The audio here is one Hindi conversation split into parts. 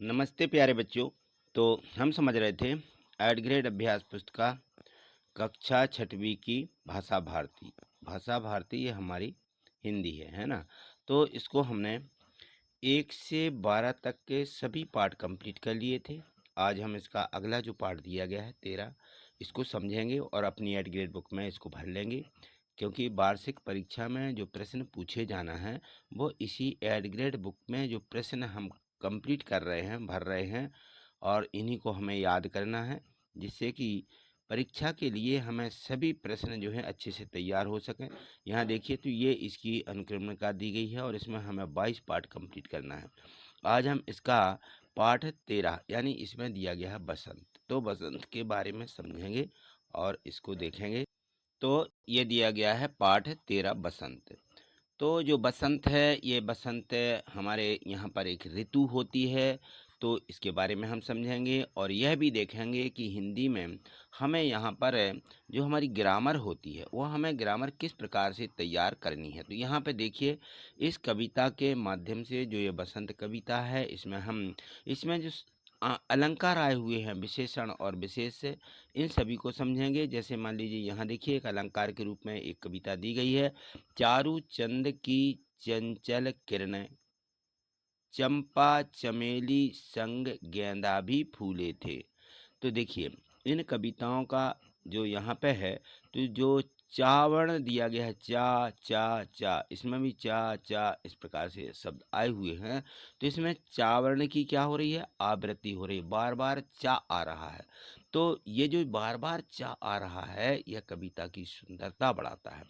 नमस्ते प्यारे बच्चों। तो हम समझ रहे थे 8 ग्रेड अभ्यास पुस्तिका कक्षा छठवीं की भाषा भारती। भाषा भारती ये हमारी हिंदी है ना। तो इसको हमने 1 से 12 तक के सभी पाठ कंप्लीट कर लिए थे। आज हम इसका अगला जो पाठ दिया गया है 13, इसको समझेंगे और अपनी 8 ग्रेड बुक में इसको भर लेंगे, क्योंकि वार्षिक परीक्षा में जो प्रश्न पूछे जाना है वो इसी 8 ग्रेड बुक में जो प्रश्न हम कंप्लीट कर रहे हैं, भर रहे हैं, और इन्हीं को हमें याद करना है, जिससे कि परीक्षा के लिए हमें सभी प्रश्न जो हैं अच्छे से तैयार हो सकें। यहाँ देखिए तो ये इसकी अनुक्रमणिका दी गई है और इसमें हमें 22 पाठ कंप्लीट करना है। आज हम इसका पाठ 13 यानी इसमें दिया गया है बसंत। तो बसंत के बारे में समझेंगे और इसको देखेंगे। तो ये दिया गया है पाठ 13 बसंत। तो जो बसंत है, ये बसंत हमारे यहाँ पर एक ऋतु होती है, तो इसके बारे में हम समझेंगे और यह भी देखेंगे कि हिंदी में हमें यहाँ पर जो हमारी ग्रामर होती है वो हमें ग्रामर किस प्रकार से तैयार करनी है। तो यहाँ पे देखिए, इस कविता के माध्यम से जो ये बसंत कविता है, इसमें जो अलंकार आए हुए हैं, विशेषण और विशेष, इन सभी को समझेंगे। जैसे मान लीजिए यहाँ देखिए, एक अलंकार के रूप में एक कविता दी गई है, चारु चंद की चंचल किरणें, चंपा चमेली संग गेंदा भी फूले थे। तो देखिए, इन कविताओं का जो यहाँ पे है, तो जो चावर्ण दिया गया है, चा चा चा, इसमें भी चा चा इस प्रकार से शब्द आए हुए हैं। तो इसमें चावर्ण की क्या हो रही है, आवृत्ति हो रही है, बार बार चा आ रहा है। तो ये जो बार बार चा आ रहा है, यह कविता की सुंदरता बढ़ाता है,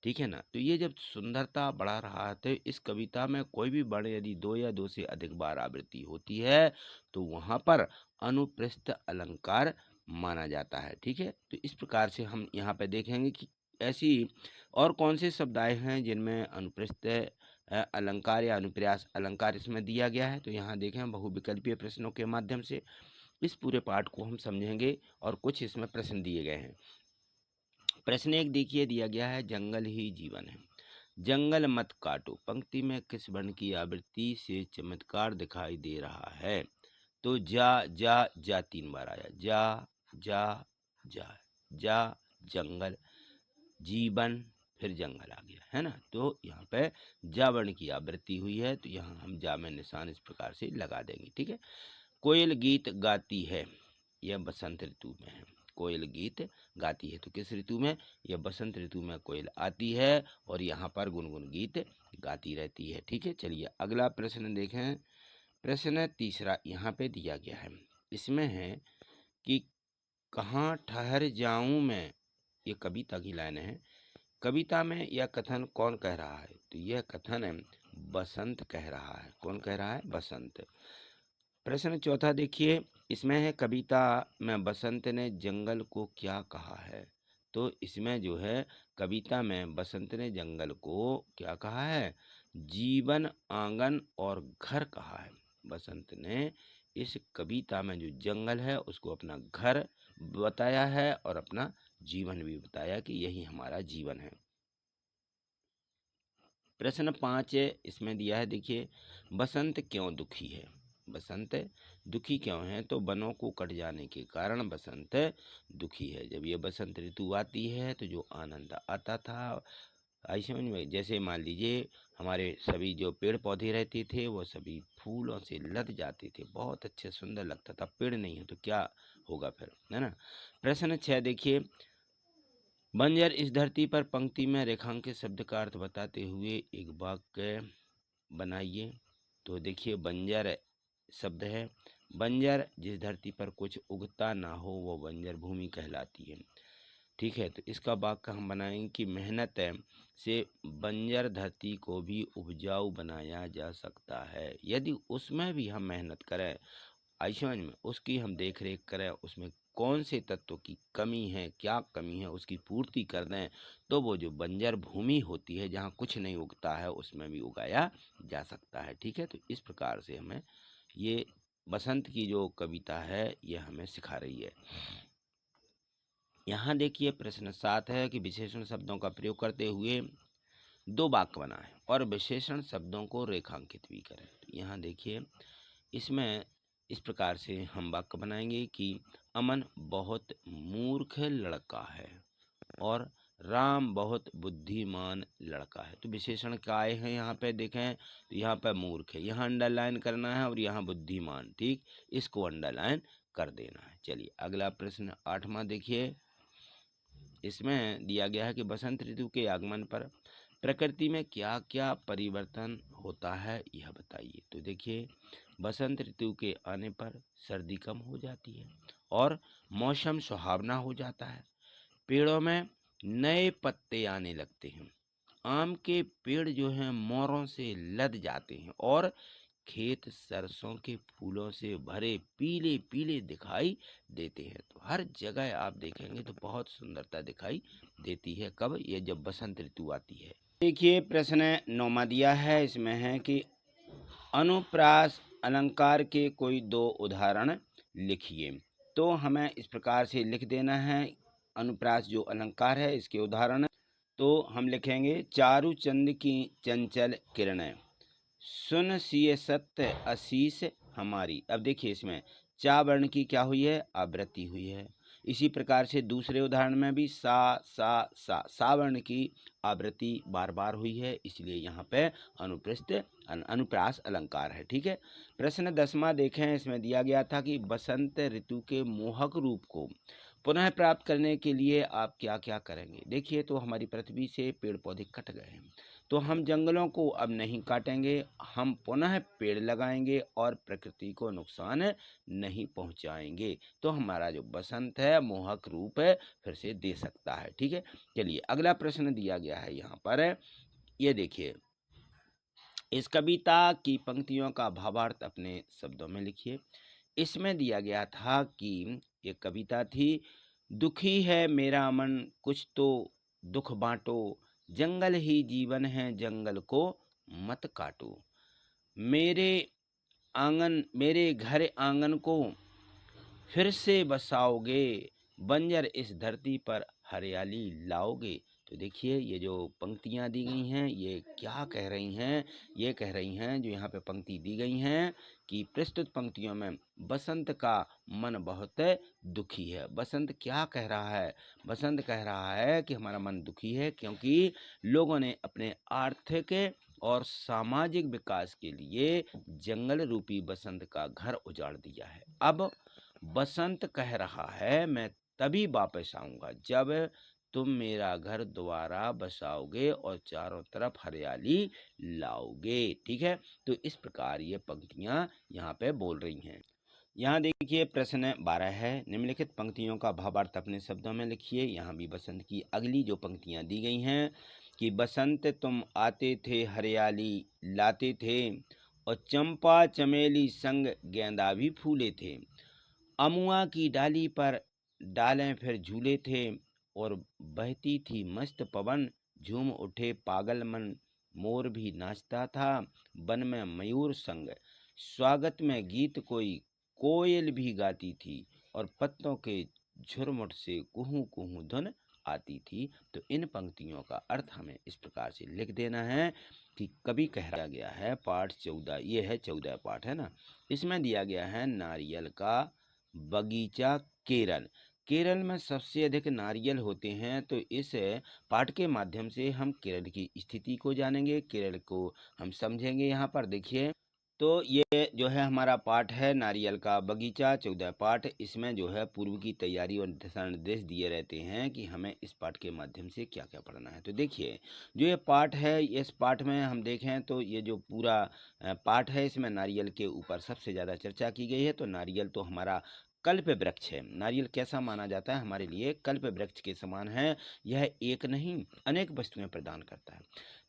ठीक है ना। तो ये जब सुंदरता बढ़ा रहा है, तो इस कविता में कोई भी वर्ण यदि 2 या 2 से अधिक बार आवृत्ति होती है तो वहां पर अनुप्रस्थ अलंकार माना जाता है, ठीक है। तो इस प्रकार से हम यहाँ पे देखेंगे कि ऐसी और कौन से शब्द आए हैं जिनमें अनुप्रस्थ अलंकार या अनुप्रास अलंकार इसमें दिया गया है। तो यहाँ देखें, बहुविकल्पीय प्रश्नों के माध्यम से इस पूरे पाठ को हम समझेंगे और कुछ इसमें प्रश्न दिए गए हैं। प्रश्न 1 देखिए, दिया गया है, जंगल ही जीवन है, जंगल मत काटो, पंक्ति में किस वर्ण की आवृत्ति से चमत्कार दिखाई दे रहा है। तो जा जा जा 3 बार आया, जा जा जा जा, जंगल, जीवन, फिर जंगल आ गया है ना। तो यहाँ पे जा वर्ण की आवृत्ति हुई है, तो यहाँ हम जा में निशान इस प्रकार से लगा देंगे, ठीक है। कोयल गीत गाती है, यह बसंत ऋतु में है। कोयल गीत गाती है, तो किस ऋतु में, यह बसंत ऋतु में कोयल आती है और यहाँ पर गुनगुन गीत गाती रहती है, ठीक है। चलिए अगला प्रश्न देखें। प्रश्न 3 यहाँ पे दिया गया है, इसमें है कि कहाँ ठहर जाऊं मैं, ये कविता की लाइन है। कविता में यह कथन कौन कह रहा है, तो यह कथन है बसंत कह रहा है। कौन कह रहा है, बसंत। प्रश्न 4 देखिए, इसमें है, कविता में बसंत ने जंगल को क्या कहा है। तो इसमें जो है, कविता में बसंत ने जंगल को क्या कहा है, जीवन, आंगन और घर कहा है। बसंत ने इस कविता में जो जंगल है उसको अपना घर बताया है और अपना जीवन भी बताया कि यही हमारा जीवन है। प्रश्न 5 इसमें दिया है, देखिए, बसंत क्यों दुखी है। बसंत दुखी क्यों है, तो वनों को कट जाने के कारण बसंत दुखी है। जब ये बसंत ऋतु आती है तो जो आनंद आता था, आई समझ में, जैसे मान लीजिए हमारे सभी जो पेड़ पौधे रहते थे वो सभी फूलों से लद जाते थे, बहुत अच्छे सुंदर लगता था। पेड़ नहीं है तो क्या होगा फिर, है ना। प्रश्न 6 देखिए, बंजर इस धरती पर, पंक्ति में रेखांकित शब्द का अर्थ बताते हुए एक वाक्य बनाइए। तो देखिए, बंजर शब्द है, बंजर जिस धरती पर कुछ उगता ना हो वो बंजर भूमि कहलाती है, ठीक है। तो इसका वाक्य हम बनाएंगे कि मेहनत से बंजर धरती को भी उपजाऊ बनाया जा सकता है। यदि उसमें भी हम मेहनत करें, आयुष्मान में उसकी हम देख रेख करें, उसमें कौन से तत्वों की कमी है, क्या कमी है, उसकी पूर्ति कर दें, तो वो जो बंजर भूमि होती है जहाँ कुछ नहीं उगता है उसमें भी उगाया जा सकता है, ठीक है। तो इस प्रकार से हमें ये बसंत की जो कविता है ये हमें सिखा रही है। यहाँ देखिए, प्रश्न 7 है कि विशेषण शब्दों का प्रयोग करते हुए 2 वाक्य बनाएं और विशेषण शब्दों को रेखांकित भी करें। तो यहाँ देखिए, इसमें इस प्रकार से हम वाक्य बनाएंगे कि अमन बहुत मूर्ख लड़का है और राम बहुत बुद्धिमान लड़का है। तो विशेषण क्या आए हैं यहाँ पे देखें, तो यहाँ पे मूर्ख है, यहाँ अंडरलाइन करना है, और यहाँ बुद्धिमान, ठीक, इसको अंडरलाइन कर देना है। चलिए अगला प्रश्न 8वां देखिए। इसमें दिया गया है कि बसंत ऋतु के आगमन पर प्रकृति में क्या क्या परिवर्तन होता है, यह बताइए। तो देखिए, बसंत ऋतु के आने पर सर्दी कम हो जाती है और मौसम सुहावना हो जाता है। पेड़ों में नए पत्ते आने लगते हैं। आम के पेड़ जो हैं मोरों से लद जाते हैं और खेत सरसों के फूलों से भरे पीले पीले दिखाई देते हैं। तो हर जगह आप देखेंगे तो बहुत सुंदरता दिखाई देती है। कब? ये जब बसंत ऋतु आती है। देखिए प्रश्न 9वां दिया है, इसमें है कि अनुप्रास अलंकार के कोई 2 उदाहरण लिखिए। तो हमें इस प्रकार से लिख देना है अनुप्रास जो अलंकार है इसके उदाहरण। तो हम लिखेंगे, चारु चंद की चंचल किरणें, सुन सिय सत्य आशीष हमारी। अब देखिए इसमें चा वर्ण की क्या हुई है? आवृत्ति हुई है। इसी प्रकार से दूसरे उदाहरण में भी सा वर्ण की आवृत्ति बार बार हुई है, इसलिए यहाँ पे अनुप्रास अलंकार है। ठीक है। प्रश्न 10वां देखें, इसमें दिया गया था कि बसंत ऋतु के मोहक रूप को पुनः प्राप्त करने के लिए आप क्या क्या करेंगे। देखिए, तो हमारी पृथ्वी से पेड़ पौधे कट गए हैं, तो हम जंगलों को अब नहीं काटेंगे, हम पुनः पेड़ लगाएंगे और प्रकृति को नुकसान नहीं पहुंचाएंगे। तो हमारा जो बसंत है मोहक रूप है फिर से दे सकता है। ठीक है। चलिए अगला प्रश्न दिया गया है यहाँ पर, ये देखिए, इस कविता की पंक्तियों का भावार्थ अपने शब्दों में लिखिए। इसमें दिया गया था कि ये कविता थी, दुखी है मेरा मन कुछ तो दुख बांटो, जंगल ही जीवन है जंगल को मत काटो, मेरे घर आंगन को फिर से बसाओगे, बंजर इस धरती पर हरियाली लाओगे। तो देखिए ये जो पंक्तियाँ दी गई हैं ये क्या कह रही हैं? ये कह रही हैं, जो यहाँ पे पंक्ति दी गई हैं कि प्रस्तुत पंक्तियों में बसंत का मन बहुत दुखी है। बसंत क्या कह रहा है? बसंत कह रहा है कि हमारा मन दुखी है क्योंकि लोगों ने अपने आर्थिक और सामाजिक विकास के लिए जंगल रूपी बसंत का घर उजाड़ दिया है। अब बसंत कह रहा है, मैं तभी वापस आऊंगा जब तुम मेरा घर दोबारा बसाओगे और चारों तरफ हरियाली लाओगे। ठीक है। तो इस प्रकार ये पंक्तियां यहाँ पे बोल रही हैं। यहाँ देखिए प्रश्न 12 है, निम्नलिखित पंक्तियों का भावार्थ अपने शब्दों में लिखिए। यहाँ भी बसंत की अगली जो पंक्तियाँ दी गई हैं कि बसंत तुम आते थे हरियाली लाते थे, और चंपा चमेली संग गेंदा भी फूले थे, अमुआ की डाली पर डालें फिर झूले थे, और बहती थी मस्त पवन, झूम उठे पागल मन, मोर भी नाचता था वन में मयूर संग, स्वागत में गीत कोई कोयल भी गाती थी, और पत्तों के झुरमुट से कुहू कुहू धुन आती थी। तो इन पंक्तियों का अर्थ हमें इस प्रकार से लिख देना है कि कभी कह गया है पाठ 14, ये है 14 पाठ है ना। इसमें दिया गया है नारियल का बगीचा केरल। केरल में सबसे अधिक नारियल होते हैं। तो इस पाठ के माध्यम से हम केरल की स्थिति को जानेंगे, केरल को हम समझेंगे। यहाँ पर देखिए, तो ये जो है हमारा पाठ है नारियल का बगीचा 14 पाठ। इसमें जो है पूर्व की तैयारी और दिशा निर्देश दिए रहते हैं कि हमें इस पाठ के माध्यम से क्या क्या पढ़ना है। तो देखिए जो ये पाठ है, इस पाठ में हम देखें तो ये जो पूरा पाठ है इसमें नारियल के ऊपर सबसे ज़्यादा चर्चा की गई है। तो नारियल तो हमारा कल्प वृक्ष है। नारियल कैसा माना जाता है? हमारे लिए कल्प वृक्ष के समान है। यह एक नहीं अनेक वस्तुएं प्रदान करता है।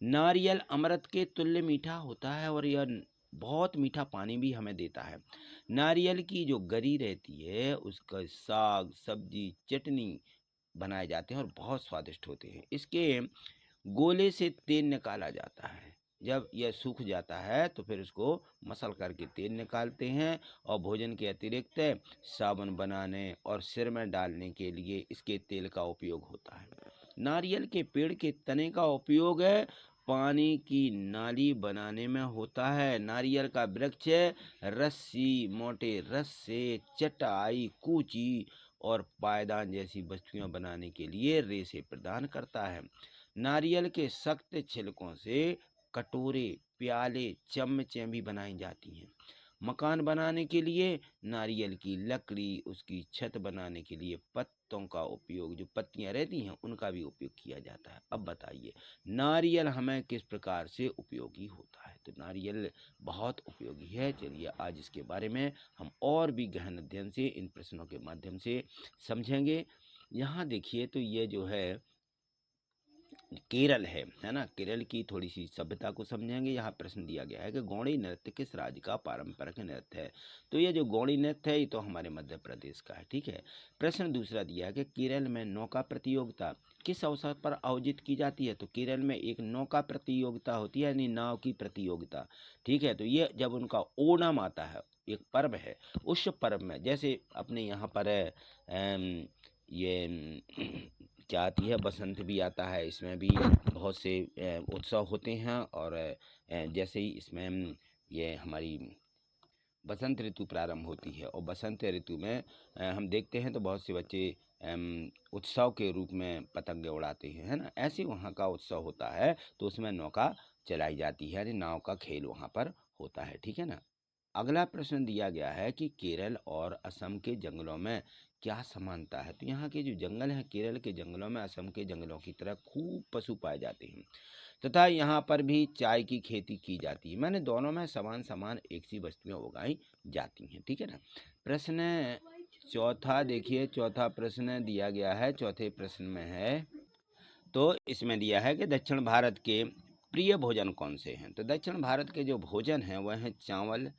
नारियल अमृत के तुल्य मीठा होता है और यह बहुत मीठा पानी भी हमें देता है। नारियल की जो गरी रहती है उसका साग सब्जी चटनी बनाए जाते हैं और बहुत स्वादिष्ट होते हैं। इसके गोले से तेल निकाला जाता है। जब यह सूख जाता है तो फिर उसको मसल करके तेल निकालते हैं, और भोजन के अतिरिक्त साबुन बनाने और सिर में डालने के लिए इसके तेल का उपयोग होता है। नारियल के पेड़ के तने का उपयोग पानी की नाली बनाने में होता है। नारियल का वृक्ष रस्सी, मोटे रस्से, चटाई, कूची और पायदान जैसी वस्तुएं बनाने के लिए रेशे प्रदान करता है। नारियल के सख्त छिलकों से कटोरे, प्याले, चम्मचें भी बनाई जाती हैं। मकान बनाने के लिए नारियल की लकड़ी, उसकी छत बनाने के लिए पत्तों का उपयोग, जो पत्तियां रहती हैं उनका भी उपयोग किया जाता है। अब बताइए नारियल हमें किस प्रकार से उपयोगी होता है। तो नारियल बहुत उपयोगी है। चलिए आज इसके बारे में हम और भी गहन अध्ययन से इन प्रश्नों के माध्यम से समझेंगे। यहाँ देखिए तो ये जो है केरल है ना। केरल की थोड़ी सी सभ्यता को समझेंगे। यहाँ प्रश्न दिया गया है कि गौड़ी नृत्य किस राज्य का पारंपरिक नृत्य है। तो ये जो गौड़ी नृत्य है ये तो हमारे मध्य प्रदेश का है। ठीक है। प्रश्न दूसरा दिया है कि केरल में नौका प्रतियोगिता किस अवसर पर आयोजित की जाती है। तो केरल में एक नौका प्रतियोगिता होती है, यानी नाव की प्रतियोगिता। ठीक है। तो ये जब उनका ओणम आता है, एक पर्व है, उस पर्व में जैसे अपने यहाँ पर ये क्या आती है, बसंत भी आता है, इसमें भी बहुत से उत्सव होते हैं। और जैसे ही इसमें ये हमारी बसंत ऋतु प्रारंभ होती है और बसंत ऋतु में हम देखते हैं तो बहुत से बच्चे उत्सव के रूप में पतंगे उड़ाते हैं, है ना। ऐसे वहाँ का उत्सव होता है तो उसमें नौका चलाई जाती है, यानी नाव का खेल वहाँ पर होता है। ठीक है ना। अगला प्रश्न दिया गया है कि केरल और असम के जंगलों में क्या समानता है। तो यहाँ के जो जंगल हैं, केरल के जंगलों में असम के जंगलों की तरह खूब पशु पाए जाते हैं तथा यहाँ पर भी चाय की खेती की जाती है। मैंने दोनों में समान समान एक सी वस्तुएं उगाई जाती हैं। ठीक है ना। प्रश्न चौथा देखिए, चौथा प्रश्न दिया गया है। चौथे प्रश्न में है तो इसमें दिया है कि दक्षिण भारत के प्रिय भोजन कौन से हैं। तो दक्षिण भारत के जो भोजन हैं वह हैं चावल,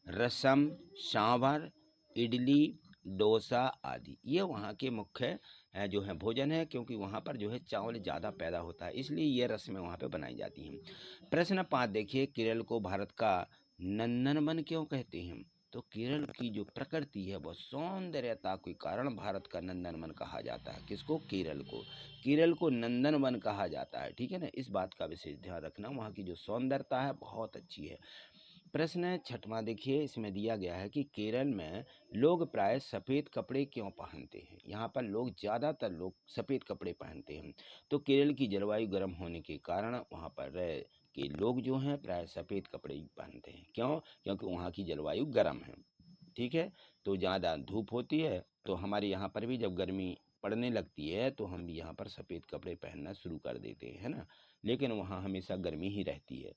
रसम, सांभर, इडली, डोसा आदि। ये वहाँ के मुख्य जो है भोजन है, क्योंकि वहाँ पर जो है चावल ज़्यादा पैदा होता है, इसलिए ये रस्में वहाँ पे बनाई जाती हैं। प्रश्न 5 देखिए, केरल को भारत का नंदनवन क्यों कहते हैं। तो केरल की जो प्रकृति है वह सौंदर्यता के कारण भारत का नंदनवन कहा जाता है। किसको? केरल को। केरल को नंदनवन कहा जाता है। ठीक है ना। इस बात का विशेष ध्यान रखना, वहाँ की जो सौंदर्यता है बहुत अच्छी है। प्रश्न छठवां देखिए, इसमें दिया गया है कि केरल में लोग प्राय सफ़ेद कपड़े क्यों पहनते हैं। यहाँ पर ज़्यादातर लोग सफ़ेद कपड़े पहनते हैं। तो केरल की जलवायु गर्म होने के कारण वहाँ पर के लोग जो हैं प्राय सफ़ेद कपड़े ही पहनते हैं। क्यों? क्योंकि वहाँ की जलवायु गर्म है। ठीक है। तो ज़्यादा धूप होती है, तो हमारे यहाँ पर भी जब गर्मी पड़ने लगती है तो हम भी यहाँ पर सफ़ेद कपड़े पहनना शुरू कर देते हैं, है ना। लेकिन वहाँ हमेशा गर्मी ही रहती है।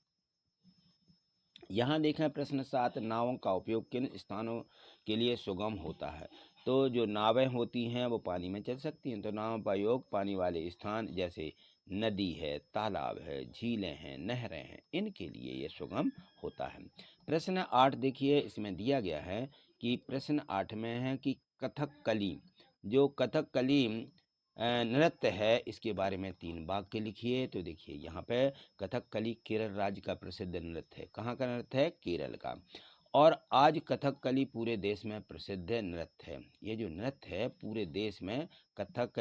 यहाँ देखें प्रश्न 7, नावों का उपयोग किन स्थानों के लिए सुगम होता है। तो जो नावें होती हैं वो पानी में चल सकती हैं। तो नाव का उपयोग पानी वाले स्थान जैसे नदी है, तालाब है, झीलें हैं, नहरें हैं, इनके लिए ये सुगम होता है। प्रश्न 8 देखिए, इसमें दिया गया है कि प्रश्न 8 में है कि कथकली, जो कथकली नृत्य है, इसके बारे में 3 वाक्य लिखिए। तो देखिए यहाँ पे कथकली केरल राज्य का प्रसिद्ध नृत्य है। कहाँ का नृत्य है? केरल का। और आज कथकली पूरे देश में प्रसिद्ध नृत्य है। ये जो नृत्य है पूरे देश में, कथक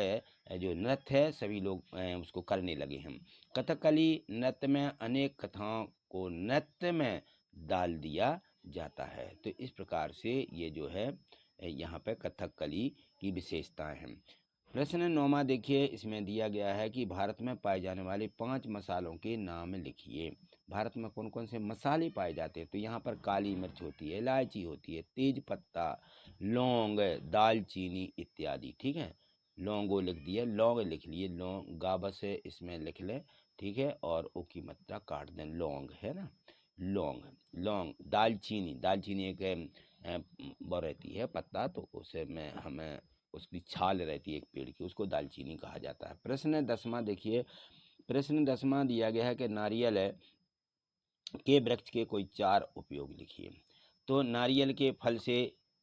जो नृत्य है सभी लोग उसको करने लगे हैं। कथकली नृत्य में अनेक कथाओं को नृत्य में डाल दिया जाता है। तो इस प्रकार से ये जो है यहाँ पे कथकली की विशेषताएं हैं। प्रश्न 9 देखिए, इसमें दिया गया है कि भारत में पाए जाने वाले 5 मसालों के नाम लिखिए। भारत में कौन कौन से मसाले पाए जाते हैं। तो यहाँ पर काली मिर्च होती है, इलायची होती है, तेज पत्ता, लौंग, दालचीनी इत्यादि। ठीक है। लौंगो लिख दिए, लौंग लिख लिए, लौंग गाबस है इसमें लिख लें। ठीक है। और ओ की मात्रा काट दें, लौंग है ना, लौंग। लौंग, दालचीनी, दालचीनी एक वो रहती है पत्ता, तो उसे में हमें उसकी छाल रहती है एक पेड़ की, उसको दालचीनी कहा जाता है। प्रश्न 10वां देखिए, प्रश्न 10वां दिया गया है कि नारियल के वृक्ष के कोई 4 उपयोग लिखिए। तो नारियल के फल से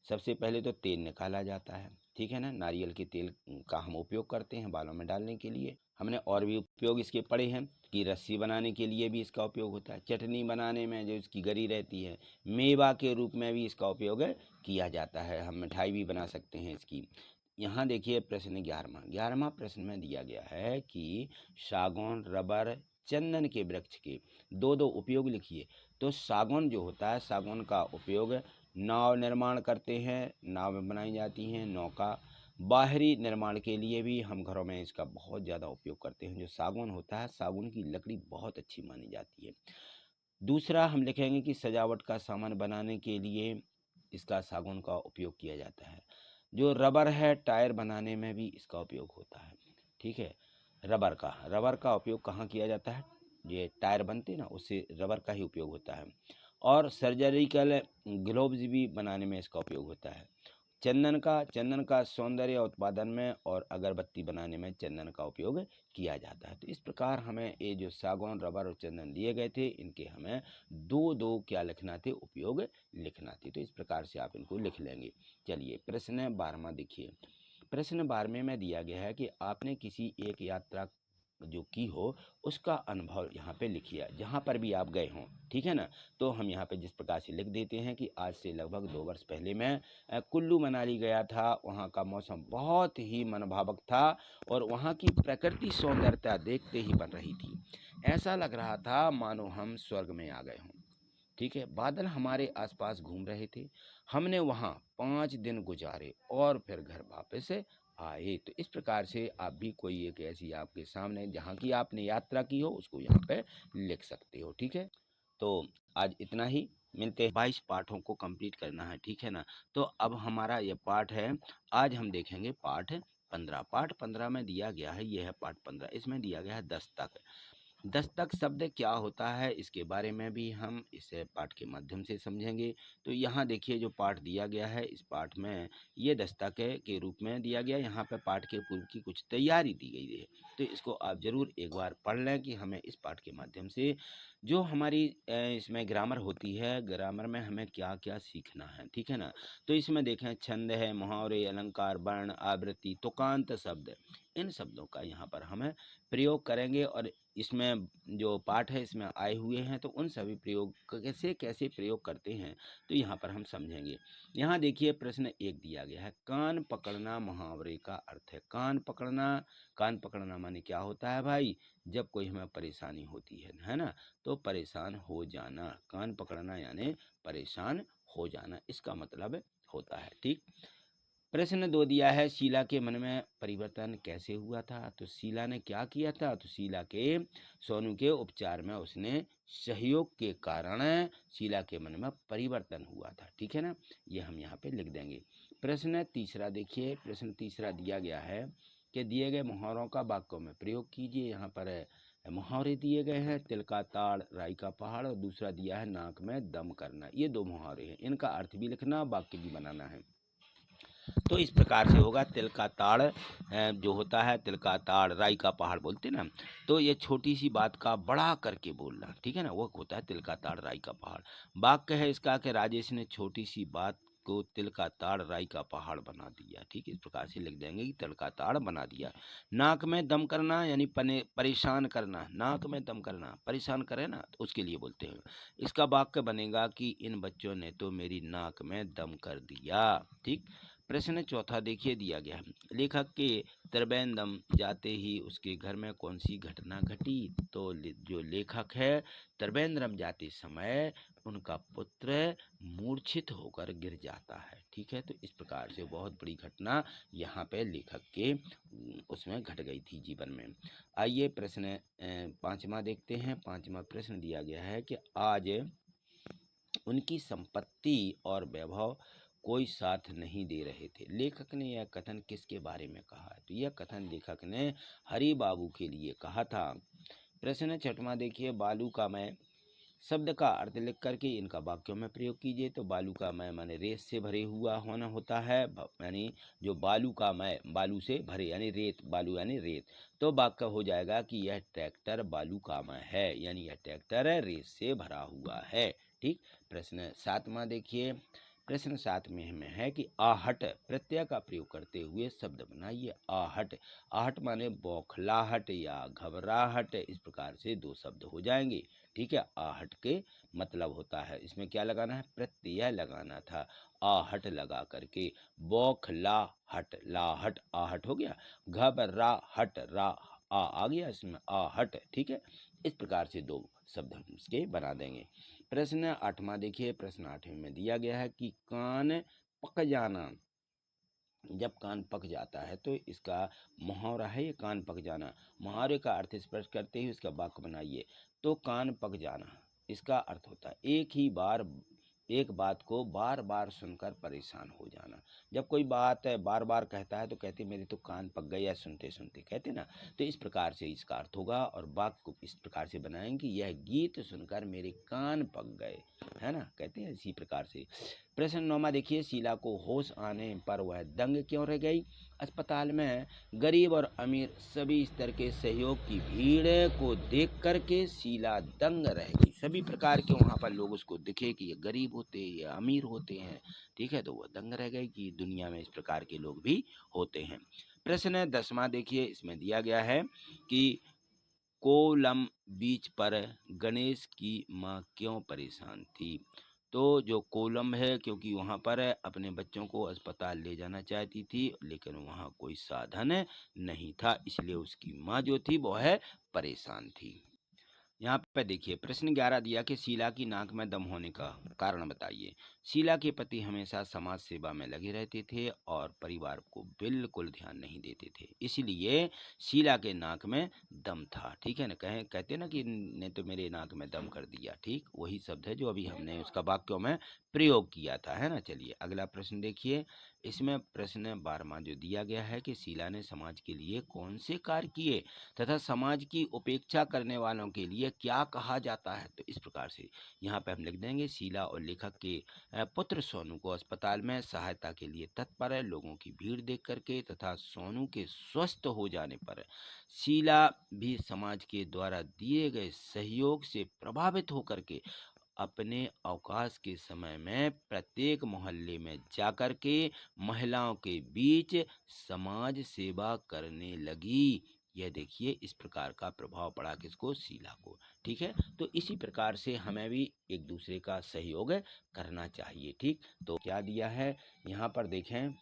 सबसे पहले तो तेल निकाला जाता है। ठीक है ना। नारियल के तेल का हम उपयोग करते हैं बालों में डालने के लिए। हमने और भी उपयोग इसके पढ़े हैं कि रस्सी बनाने के लिए भी इसका उपयोग होता है, चटनी बनाने में जो इसकी गरी रहती है, मेवा के रूप में भी इसका उपयोग किया जाता है, हम मिठाई भी बना सकते हैं इसकी। यहाँ देखिए प्रश्न 11वां प्रश्न में दिया गया है कि सागौन, रबर, चंदन के वृक्ष के। दो दो उपयोग लिखिए। तो सागौन जो होता है, सागौन का उपयोग नाव निर्माण करते हैं, नाव बनाई जाती हैं, नौका। बाहरी निर्माण के लिए भी हम घरों में इसका बहुत ज़्यादा उपयोग करते हैं। जो सागौन होता है, सागौन की लकड़ी बहुत अच्छी मानी जाती है। दूसरा हम लिखेंगे कि सजावट का सामान बनाने के लिए इसका सागौन का उपयोग किया जाता है। जो रबर है, टायर बनाने में भी इसका उपयोग होता है। ठीक है, रबर का उपयोग कहाँ किया जाता है? ये टायर बनते ना, उससे रबर का ही उपयोग होता है। और सर्जरिकल ग्लोव्स भी बनाने में इसका उपयोग होता है। चंदन का सौंदर्य उत्पादन में और अगरबत्ती बनाने में चंदन का उपयोग किया जाता है। तो इस प्रकार हमें ये जो सागौन, रबर और चंदन दिए गए थे, इनके हमें दो दो क्या लिखना थे? उपयोग लिखना थे। तो इस प्रकार से आप इनको लिख लेंगे। चलिए प्रश्न 12वां देखिए। प्रश्न 12वें में दिया गया है कि आपने किसी एक यात्रा जो की हो उसका अनुभव यहाँ पे लिखिए, जहाँ पर भी आप गए हों। ठीक है ना? तो हम यहाँ पे जिस प्रकार से लिख देते हैं कि आज से लगभग 2 वर्ष पहले मैं कुल्लू मनाली गया था। वहाँ का मौसम बहुत ही मनभावक था और वहाँ की प्रकृति सौंदर्यता देखते ही बन रही थी। ऐसा लग रहा था मानो हम स्वर्ग में आ गए हों। ठीक है, बादल हमारे आसपास घूम रहे थे। हमने वहाँ 5 दिन गुजारे और फिर घर वापस आए। तो इस प्रकार से आप भी कोई एक ऐसी आपके सामने जहाँ की आपने यात्रा की हो उसको यहाँ पे लिख सकते हो। ठीक है, तो आज इतना ही। मिलते हैं। 22 पाठों को कंप्लीट करना है। ठीक है ना? तो अब हमारा ये पाठ है, आज हम देखेंगे पाठ 15। पाठ 15 में दिया गया है, ये है पाठ 15। इसमें दिया गया है दस्तक। दस्तक शब्द क्या होता है, इसके बारे में भी हम इस पाठ के माध्यम से समझेंगे। तो यहाँ देखिए जो पाठ दिया गया है, इस पाठ में ये दस्तक के रूप में दिया गया। यहाँ पे पाठ के पूर्व की कुछ तैयारी दी गई है, तो इसको आप ज़रूर एक बार पढ़ लें कि हमें इस पाठ के माध्यम से जो हमारी इसमें ग्रामर होती है, ग्रामर में हमें क्या क्या सीखना है। ठीक है ना? तो इसमें देखें छंद है, मुहावरे, अलंकार, वर्ण, आवृत्ति, तुकांत शब्द, इन शब्दों का यहाँ पर हमें प्रयोग करेंगे। और इसमें जो पाठ है इसमें आए हुए हैं, तो उन सभी प्रयोग कैसे कैसे प्रयोग करते हैं तो यहाँ पर हम समझेंगे। यहाँ देखिए प्रश्न 1 दिया गया है, कान पकड़ना मुहावरे का अर्थ है। कान पकड़ना माने क्या होता है भाई? जब कोई हमें परेशानी होती है ना? तो परेशान हो जाना, कान पकड़ना यानी परेशान हो जाना, इसका मतलब होता है। ठीक। प्रश्न 2 दिया है, शीला के मन में परिवर्तन कैसे हुआ था? तो शीला ने क्या किया था? तो शीला के सोनू के उपचार में उसने सहयोग के कारण शीला के मन में परिवर्तन हुआ था। ठीक है ना? ये हम यहाँ पे लिख देंगे। प्रश्न 3 देखिए, प्रश्न 3 दिया गया है कि दिए गए मुहावरों का वाक्यों में प्रयोग कीजिए। यहाँ पर मुहावरे दिए गए हैं, तिल का ताड़, राई का पहाड़, और दूसरा दिया है नाक में दम करना। ये 2 मुहावरे हैं, इनका अर्थ भी लिखना, वाक्य भी बनाना है। तो इस प्रकार से होगा, तिल का ताड़ जो होता है, तिल का ताड़, राई का पहाड़ बोलते ना, तो ये छोटी सी बात का बड़ा करके बोलना। ठीक है ना? वो होता है तिल का ताड़, राई का पहाड़। वाक्य है इसका कि राजेश ने छोटी सी बात को तिल का ताड़, राई का पहाड़ बना दिया। ठीक, इस प्रकार से लिख देंगे कि तिल का ताड़ बना दिया। नाक में दम करना यानी परेशान करना, नाक में दम करना, परेशान करे ना, तो उसके लिए बोलते हैं। इसका वाक्य बनेगा कि इन बच्चों ने तो मेरी नाक में दम कर दिया। ठीक। प्रश्न 4 देखिए दिया गया है, लेखक के त्रिवेंद्रम जाते ही उसके घर में कौन सी घटना घटी? तो जो लेखक है, त्रिवेंद्रम जाते समय उनका पुत्र मूर्छित होकर गिर जाता है। ठीक है, तो इस प्रकार से बहुत बड़ी घटना यहाँ पे लेखक के उसमें घट गई थी जीवन में। आइए प्रश्न 5वां देखते हैं। 5वां प्रश्न दिया गया है कि आज उनकी संपत्ति और वैभव कोई साथ नहीं दे रहे थे। लेखक ने यह कथन किसके बारे में कहा है? तो यह कथन लेखक ने हरि बाबू के लिए कहा था। प्रश्न 6वां देखिए, बालू का मैं शब्द का अर्थ लिख करके इनका वाक्यों में प्रयोग कीजिए। तो बालू का मैं माने रेत से भरे हुआ होना होता है, यानी जो बालू का मैं, बालू से भरे यानी रेत, बालू यानी रेत। तो वाक्य हो जाएगा कि यह ट्रैक्टर बालू का मैं है, यानी यह ट्रैक्टर रेत से भरा हुआ है। ठीक। प्रश्न 7वां देखिए, प्रश्न 7 में हमें है कि आहट प्रत्यय का प्रयोग करते हुए शब्द बनाइए। आहट, आहट माने बौखलाहट या घबराहट, इस प्रकार से 2 शब्द हो जाएंगे। ठीक है, आहट के मतलब होता है, इसमें क्या लगाना है? प्रत्यय लगाना था। आहट लगा करके बौखलाहट, लाहट, आहट हो गया। घबराहट, रा आ गया इसमें, आहट। ठीक है, इस प्रकार से दो शब्द हम इसके बना देंगे। प्रश्न 8वां देखिए, प्रश्न 8वें में दिया गया है कि कान पक जाना। जब कान पक जाता है तो इसका मुहावरा है ये, कान पक जाना। मुहावरे का अर्थ स्पष्ट करते ही इसका वाक्य बनाइए। तो कान पक जाना इसका अर्थ होता है एक बात को बार बार सुनकर परेशान हो जाना। जब कोई बात बार बार कहता है तो कहते मेरे तो कान पक गए, या सुनते सुनते कहते ना, तो इस प्रकार से इसका अर्थ होगा। और वाक्य को इस प्रकार से बनाएंगे कि यह गीत सुनकर मेरे कान पक गए, है ना, कहते हैं इसी प्रकार से। प्रश्न 9वां देखिए, शीला को होश आने पर वह दंग क्यों रह गई। अस्पताल में गरीब और अमीर सभी स्तर के सहयोग की भीड़ को देख करके शीला दंग रह गई। सभी प्रकार के वहाँ पर लोग उसको दिखे कि ये गरीब होते हैं, ये अमीर होते हैं, ठीक है, तो वह दंग रह गई कि दुनिया में इस प्रकार के लोग भी होते हैं। प्रश्न 10वां देखिए, इसमें दिया गया है कि कोलम बीच पर गणेश की माँ क्यों परेशान थी। तो जो कोलम है, क्योंकि वहाँ पर अपने बच्चों को अस्पताल ले जाना चाहती थी, लेकिन वहाँ कोई साधन नहीं था, इसलिए उसकी माँ जो थी वह परेशान थी। यहाँ पे देखिए प्रश्न 11 दिया कि शीला की नाक में दम होने का कारण बताइए। शीला के पति हमेशा समाज सेवा में लगे रहते थे और परिवार को बिल्कुल ध्यान नहीं देते थे, इसलिए शीला के नाक में दम था। ठीक है ना, कहते ना कि ने तो मेरे नाक में दम कर दिया, ठीक वही शब्द है जो अभी हमने उसका वाक्यों में प्रयोग किया था, है ना। चलिए अगला प्रश्न देखिए। इसमें प्रश्न 12वां जो दिया गया है कि शीला ने समाज के लिए कौन से कार्य किए तथा समाज की उपेक्षा करने वालों के लिए क्या कहा जाता है। तो इस प्रकार से यहाँ पे हम लिख देंगे, शीला और लेखक के पुत्र सोनू को अस्पताल में सहायता के लिए तत्पर है। लोगों की भीड़ देख करके तथा सोनू के स्वस्थ हो जाने पर शीला भी समाज के द्वारा दिए गए सहयोग से प्रभावित होकर के अपने अवकाश के समय में प्रत्येक मोहल्ले में जाकर के महिलाओं के बीच समाज सेवा करने लगी। यह देखिए इस प्रकार का प्रभाव पड़ा किसको, शीला को। ठीक है, तो इसी प्रकार से हमें भी एक दूसरे का सहयोग करना चाहिए। ठीक, तो क्या दिया है यहाँ पर देखें,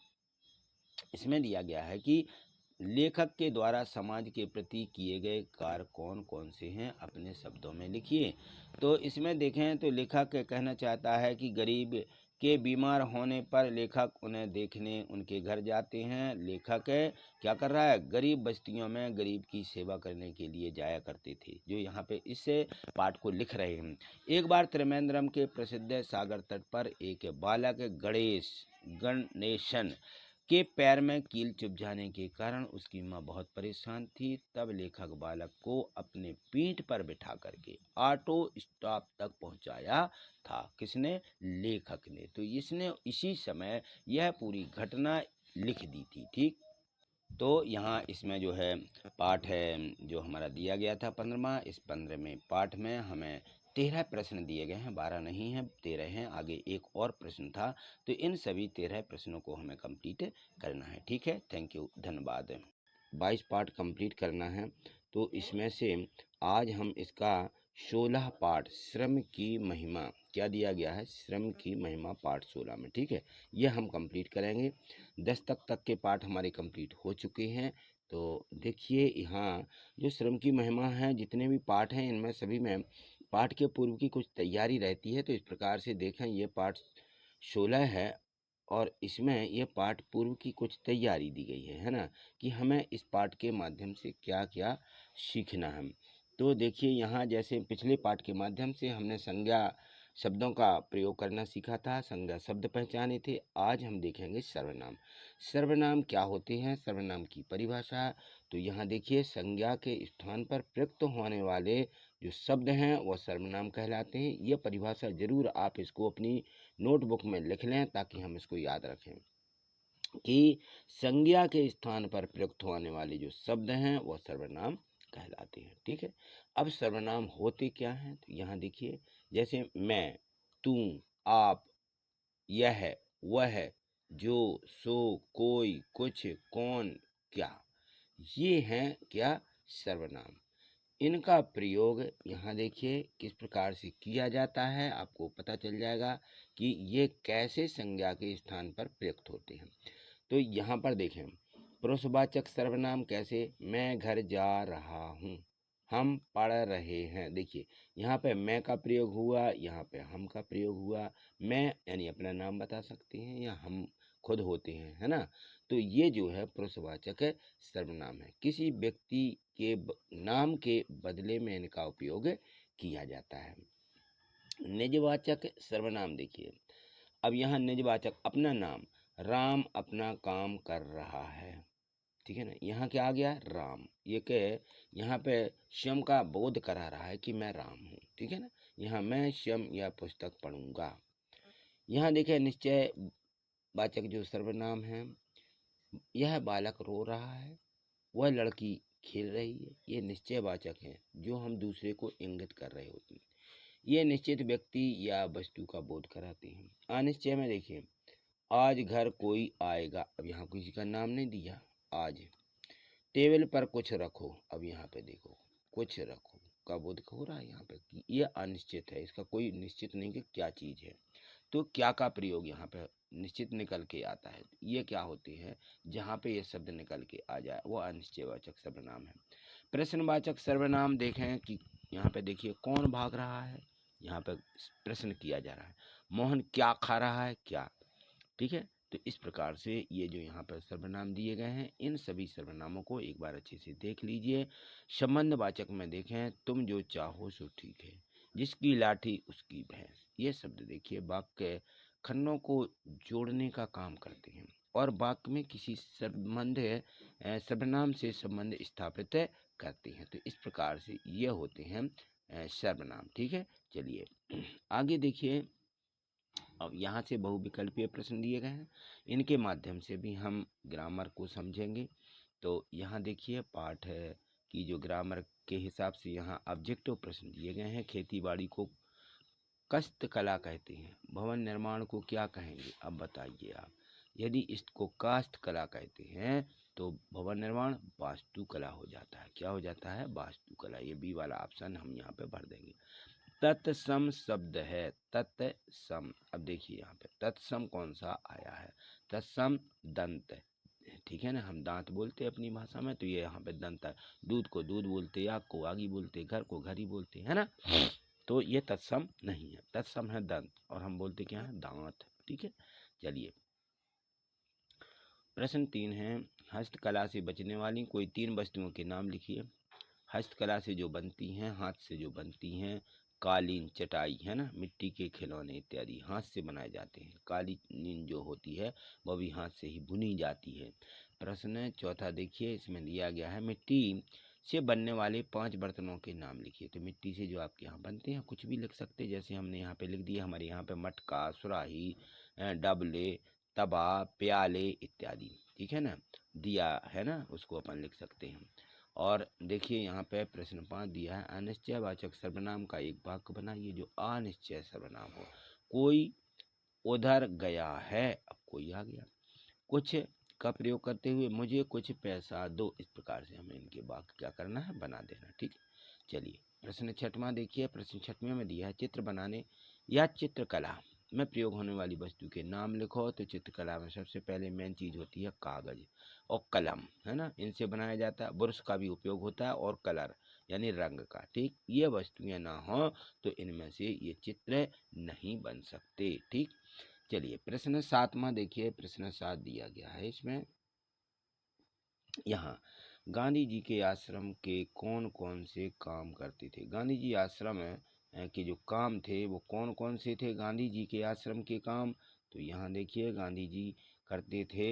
इसमें दिया गया है कि लेखक के द्वारा समाज के प्रति किए गए कार्य कौन कौन से हैं, अपने शब्दों में लिखिए। तो इसमें देखें तो लेखक कहना चाहता है कि गरीब के बीमार होने पर लेखक उन्हें देखने उनके घर जाते हैं। लेखक क्या कर रहा है, गरीब बस्तियों में गरीब की सेवा करने के लिए जाया करते थे, जो यहाँ पे इस पाठ को लिख रहे हैं। एक बार त्रिवेंद्रम के प्रसिद्ध सागर तट पर एक बालक गणेशन के पैर में कील चुभ जाने के कारण उसकी माँ बहुत परेशान थी। तब लेखक बालक को अपने पीठ पर बिठा करके ऑटो स्टॉप तक पहुंचाया था। किसने, लेखक ने। तो इसने इसी समय यह पूरी घटना लिख दी थी। ठीक, तो यहाँ इसमें जो है पाठ है जो हमारा दिया गया था 15वां, इस 15वें पाठ में हमें 13 प्रश्न दिए गए हैं, 12 नहीं हैं 13 हैं। आगे एक और प्रश्न था, तो इन सभी 13 प्रश्नों को हमें कंप्लीट करना है। ठीक है, थैंक यू, धन्यवाद। 22 पार्ट कंप्लीट करना है, तो इसमें से आज हम इसका 16 पार्ट श्रम की महिमा, क्या दिया गया है, श्रम की महिमा पार्ट 16 में, ठीक है, ये हम कंप्लीट करेंगे। 10 तक के पार्ट हमारे कंप्लीट हो चुके हैं। तो देखिए यहाँ जो श्रम की महिमा है, जितने भी पाठ हैं इनमें सभी में पाठ के पूर्व की कुछ तैयारी रहती है। तो इस प्रकार से देखें, ये पाठ 16 है और इसमें ये पाठ पूर्व की कुछ तैयारी दी गई है ना, कि हमें इस पाठ के माध्यम से क्या क्या सीखना है। तो देखिए यहाँ जैसे पिछले पाठ के माध्यम से हमने संज्ञा शब्दों का प्रयोग करना सीखा था, संज्ञा शब्द पहचाने थे। आज हम देखेंगे सर्वनाम। सर्वनाम क्या होते हैं, सर्वनाम की परिभाषा। तो यहाँ देखिए संज्ञा के स्थान पर प्रयुक्त होने वाले जो शब्द हैं वह सर्वनाम कहलाते हैं। यह परिभाषा जरूर आप इसको अपनी नोटबुक में लिख लें ताकि हम इसको याद रखें कि संज्ञा के स्थान पर प्रयुक्त होने वाले जो शब्द हैं वह सर्वनाम कहलाते हैं। ठीक है, अब सर्वनाम होते क्या हैं, तो यहाँ देखिए जैसे मैं, तू, आप, यह, वह, जो, सो, कोई, कुछ, कौन, क्या, ये हैं क्या, सर्वनाम। इनका प्रयोग यहाँ देखिए किस प्रकार से किया जाता है, आपको पता चल जाएगा कि ये कैसे संज्ञा के स्थान पर प्रयुक्त होते हैं। तो यहाँ पर देखें पुरुषवाचक सर्वनाम कैसे, मैं घर जा रहा हूँ, हम पढ़ रहे हैं। देखिए यहाँ पे मैं का प्रयोग हुआ, यहाँ पे हम का प्रयोग हुआ। मैं यानी अपना नाम बता सकते हैं या हम खुद होते हैं, है ना। तो ये जो है पुरुषवाचक सर्वनाम है। किसी व्यक्ति के नाम के बदले में इनका उपयोग किया जाता है। निजवाचक सर्वनाम देखिए, अब यहाँ निजवाचक अपना नाम, राम अपना काम कर रहा है, ठीक है ना। यहाँ क्या आ गया, राम। ये के यहाँ पे स्वयं का बोध करा रहा है कि मैं राम हूँ, ठीक है ना। यहाँ मैं स्वयं यह पुस्तक पढ़ूंगा। यहाँ देखिए निश्चय वाचक जो सर्वनाम है, यह बालक रो रहा है, वह लड़की खेल रही है। ये निश्चय वाचक है जो हम दूसरे को इंगित कर रहे होते हैं। ये निश्चित व्यक्ति या वस्तु का बोध कराते हैं। अनिश्चय में देखिए, आज घर कोई आएगा, अब यहाँ किसी का नाम नहीं दिया, आज। टेबल पर कुछ रखो, अब यहाँ पे देखो कुछ रखो का बोध हो रहा है यहाँ पे कि ये अनिश्चित है, इसका कोई निश्चित नहीं कि क्या चीज है। तो क्या का प्रयोग यहाँ पे निश्चित निकल के आता है। ये क्या होते हैं, जहाँ पे ये शब्द निकल के आ जाए वो अनिश्चयवाचक सर्वनाम है। प्रश्नवाचक सर्वनाम देखें कि यहाँ पे देखिए कौन भाग रहा है, यहाँ पे प्रश्न किया जा रहा है। मोहन क्या खा रहा है, क्या, ठीक है। तो इस प्रकार से ये जो यहाँ पर सर्वनाम दिए गए हैं, इन सभी सर्वनामों को एक बार अच्छे से देख लीजिए। संबंधवाचक में देखें, तुम जो चाहो सो ठीक है, जिसकी लाठी उसकी भैंस। ये शब्द देखिए वाक्य खंडों को जोड़ने का काम करते हैं और वाक्य में किसी संबंध सर्वनाम से संबंध स्थापित करते हैं। तो इस प्रकार से ये होते हैं सर्वनाम, ठीक है। चलिए आगे देखिए, अब यहाँ से बहुविकल्पीय प्रश्न दिए गए हैं, इनके माध्यम से भी हम ग्रामर को समझेंगे। तो यहाँ देखिए पाठ है कि जो ग्रामर के हिसाब से यहाँ ऑब्जेक्टिव प्रश्न दिए गए हैं। खेती बाड़ी को कष्ट कला कहते हैं, भवन निर्माण को क्या कहेंगे, अब बताइए आप। यदि इसको काष्ठ कला कहते हैं तो भवन निर्माण वास्तुकला हो जाता है। क्या हो जाता है, वास्तुकला। ये बी वाला ऑप्शन हम यहाँ पे भर देंगे। तत्सम शब्द है, तत्सम। अब देखिए यहाँ पे तत्सम कौन सा आया है, तत्सम दंत, ठीक है ना। हम दांत बोलते हैं अपनी भाषा में, तो ये यहाँ पे दंत है। दूध को दूध बोलते, आग को आगी बोलते, घर को घर ही बोलते, है ना। तो ये तत्सम नहीं है, तत्सम है दंत, और हम बोलते क्या है, दांत, ठीक है। चलिए प्रश्न 3 है, हस्तकला से बचने वाली कोई 3 वस्तुओं के नाम लिखिए। हस्तकला से जो बनती हैं, हाथ से जो बनती हैं, कालीन, चटाई, है ना, मिट्टी के खिलौने इत्यादि हाथ से बनाए जाते हैं। कालीन जो होती है वह भी हाथ से ही बुनी जाती है। प्रश्न चौथा देखिए, इसमें दिया गया है मिट्टी से बनने वाले 5 बर्तनों के नाम लिखिए। तो मिट्टी से जो आपके यहाँ बनते हैं कुछ भी लिख सकते हैं, जैसे हमने यहाँ पे लिख दिया, हमारे यहाँ पे मटका, सुराही, डबले, तवा, प्याले इत्यादि, ठीक है ना। दिया है ना, उसको अपन लिख सकते हैं। और देखिए यहाँ पे प्रश्न 5 दिया है, अनिश्चयवाचक सर्वनाम का एक वाक्य बनाइए जो अनिश्चय सर्वनाम हो। कोई उधर गया है, अब कोई आ गया। कुछ का प्रयोग करते हुए, मुझे कुछ पैसा दो। इस प्रकार से हमें इनके वाक्य क्या करना है, बना देना, ठीक। चलिए प्रश्न 6वां देखिए, प्रश्न 6वें में दिया है, चित्र बनाने या चित्रकला में प्रयोग होने वाली वस्तु के नाम लिखो। तो चित्रकला में सबसे पहले मेन चीज होती है कागज और कलम, है ना, इनसे बनाया जाता है। ब्रश का भी उपयोग होता है और कलर यानी रंग का, ठीक। ये वस्तुएं ना हो तो इनमें से ये चित्र नहीं बन सकते, ठीक। चलिए प्रश्न 7वां देखिए, प्रश्न 7 दिया गया है इसमें, यहाँ गांधी जी के आश्रम के कौन कौन से काम करते थे। गांधी जी आश्रम के जो काम थे वो कौन कौन से थे, गांधी जी के आश्रम के काम। तो यहाँ देखिए गांधी जी करते थे,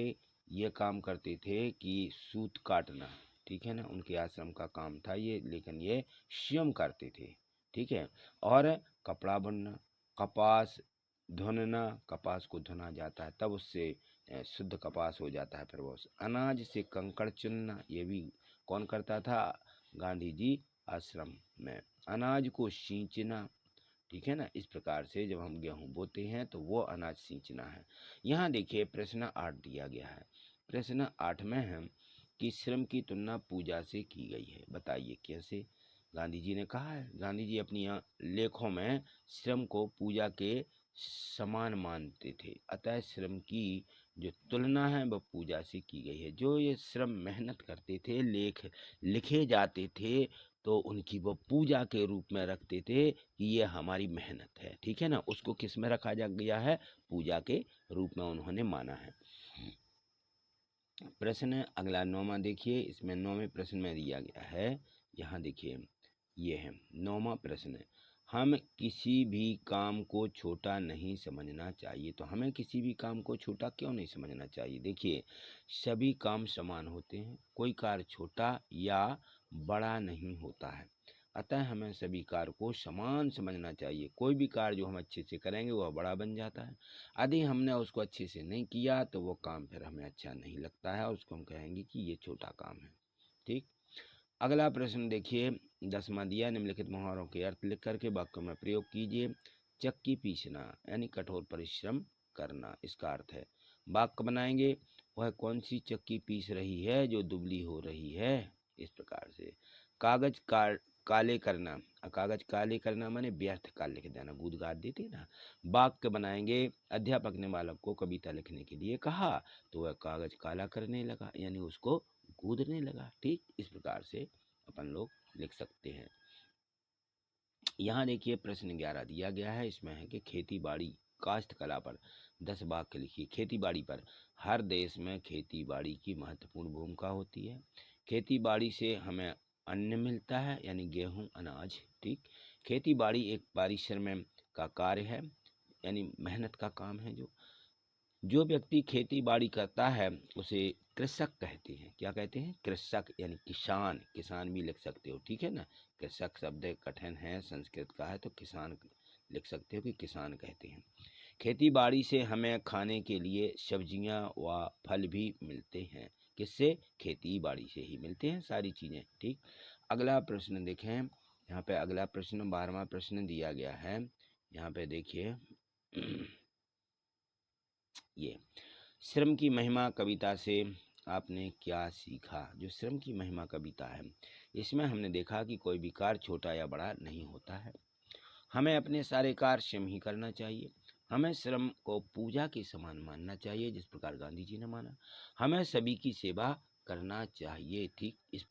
ये काम करते थे कि सूत काटना, ठीक है ना, उनके आश्रम का काम था ये, लेकिन ये स्वयं करते थे, ठीक है। और कपड़ा बुनना, कपास धुनना, कपास को धुना जाता है तब उससे शुद्ध कपास हो जाता है। फिर वो अनाज से कंकड़ चुनना, ये भी कौन करता था, गांधी जी आश्रम में। अनाज को सींचना, ठीक है ना। इस प्रकार से जब हम गेहूं बोते हैं तो वो अनाज सींचना है। यहाँ देखिए प्रश्न 8 दिया गया है। प्रश्न 8 में है कि श्रम की तुलना पूजा से की गई है, बताइए कैसे। गांधी जी ने कहा है, गांधी जी अपनी लेखों में श्रम को पूजा के समान मानते थे, अतः श्रम की जो तुलना है वह पूजा से की गई है। जो ये श्रम मेहनत करते थे, लेख लिखे जाते थे, तो उनकी वो पूजा के रूप में रखते थे कि ये हमारी मेहनत है, ठीक है ना। उसको किस में रखा जा गया है, पूजा के रूप में उन्होंने माना है। प्रश्न अगला 9वां देखिए, इसमें 9वें प्रश्न में दिया गया है, यहाँ देखिए ये है 9वां प्रश्न, हम किसी भी काम को छोटा नहीं समझना चाहिए। तो हमें किसी भी काम को छोटा क्यों नहीं समझना चाहिए? देखिए सभी काम समान होते हैं, कोई कार्य छोटा या बड़ा नहीं होता है, अतः हमें सभी कार्य को समान समझना चाहिए। कोई भी कार्य जो हम अच्छे से करेंगे वह बड़ा बन जाता है, यदि हमने उसको अच्छे से नहीं किया तो वो काम फिर हमें अच्छा नहीं लगता है और उसको हम कहेंगे कि ये छोटा काम है। ठीक, अगला प्रश्न देखिए 10वां दिया, निम्नलिखित मुहावरों के अर्थ लिख करके वाक्यों में प्रयोग कीजिए। चक्की पीसना यानी कठोर परिश्रम करना, इसका अर्थ है। वाक्य बनाएंगे, वह कौन सी चक्की पीस रही है जो दुबली हो रही है, इस प्रकार से। कागज काले करना, कागज काले करना माने व्यर्थ काल लिख देना, गूद गाद देते ना। वाक्य बनाएंगे, अध्यापक ने बालक को कविता लिखने के लिए कहा तो वह कागज काला करने लगा, यानी उसको कूदने लगा। ठीक, इस प्रकार से अपन लोग लिख सकते हैं। यहाँ देखिए प्रश्न 11 दिया गया है, इसमें है कि खेती बाड़ी काश्त कला पर 10 वाक्य लिखिए। खेती बाड़ी पर, हर देश में खेती बाड़ी की महत्वपूर्ण भूमिका होती है। खेती बाड़ी से हमें अन्न मिलता है, यानी गेहूं अनाज। ठीक, खेती बाड़ी एक परिश्रम का कार्य है, यानी मेहनत का काम है। जो व्यक्ति खेती बाड़ी करता है उसे कृषक कहते हैं। क्या कहते हैं? कृषक, यानी किसान। किसान भी लिख सकते हो, ठीक है ना। कृषक शब्द कठिन है, संस्कृत का है, तो किसान लिख सकते हो कि किसान कहते हैं। खेती बाड़ी से हमें खाने के लिए सब्जियां व फल भी मिलते हैं। किससे? खेती बाड़ी से ही मिलते हैं सारी चीज़ें। ठीक, अगला प्रश्न देखें, यहाँ पे अगला प्रश्न 12वां प्रश्न दिया गया है। यहाँ पे देखिए ये श्रम की महिमा कविता से आपने क्या सीखा? जो श्रम की महिमा कविता है, इसमें हमने देखा कि कोई भी कार्य छोटा या बड़ा नहीं होता है, हमें अपने सारे कार्य स्वयं ही करना चाहिए। हमें श्रम को पूजा के समान मानना चाहिए, जिस प्रकार गांधी जी ने माना। हमें सभी की सेवा करना चाहिए। ठीक, इस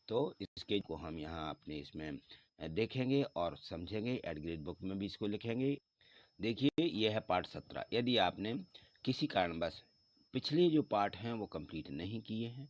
तो इसके को हम यहाँ अपने इसमें देखेंगे और समझेंगे। एट ग्रेड बुक में भी इसको लिखेंगे। देखिए यह है पाठ 17। यदि आपने किसी कारणवश पिछले जो पाठ हैं वो कंप्लीट नहीं किए हैं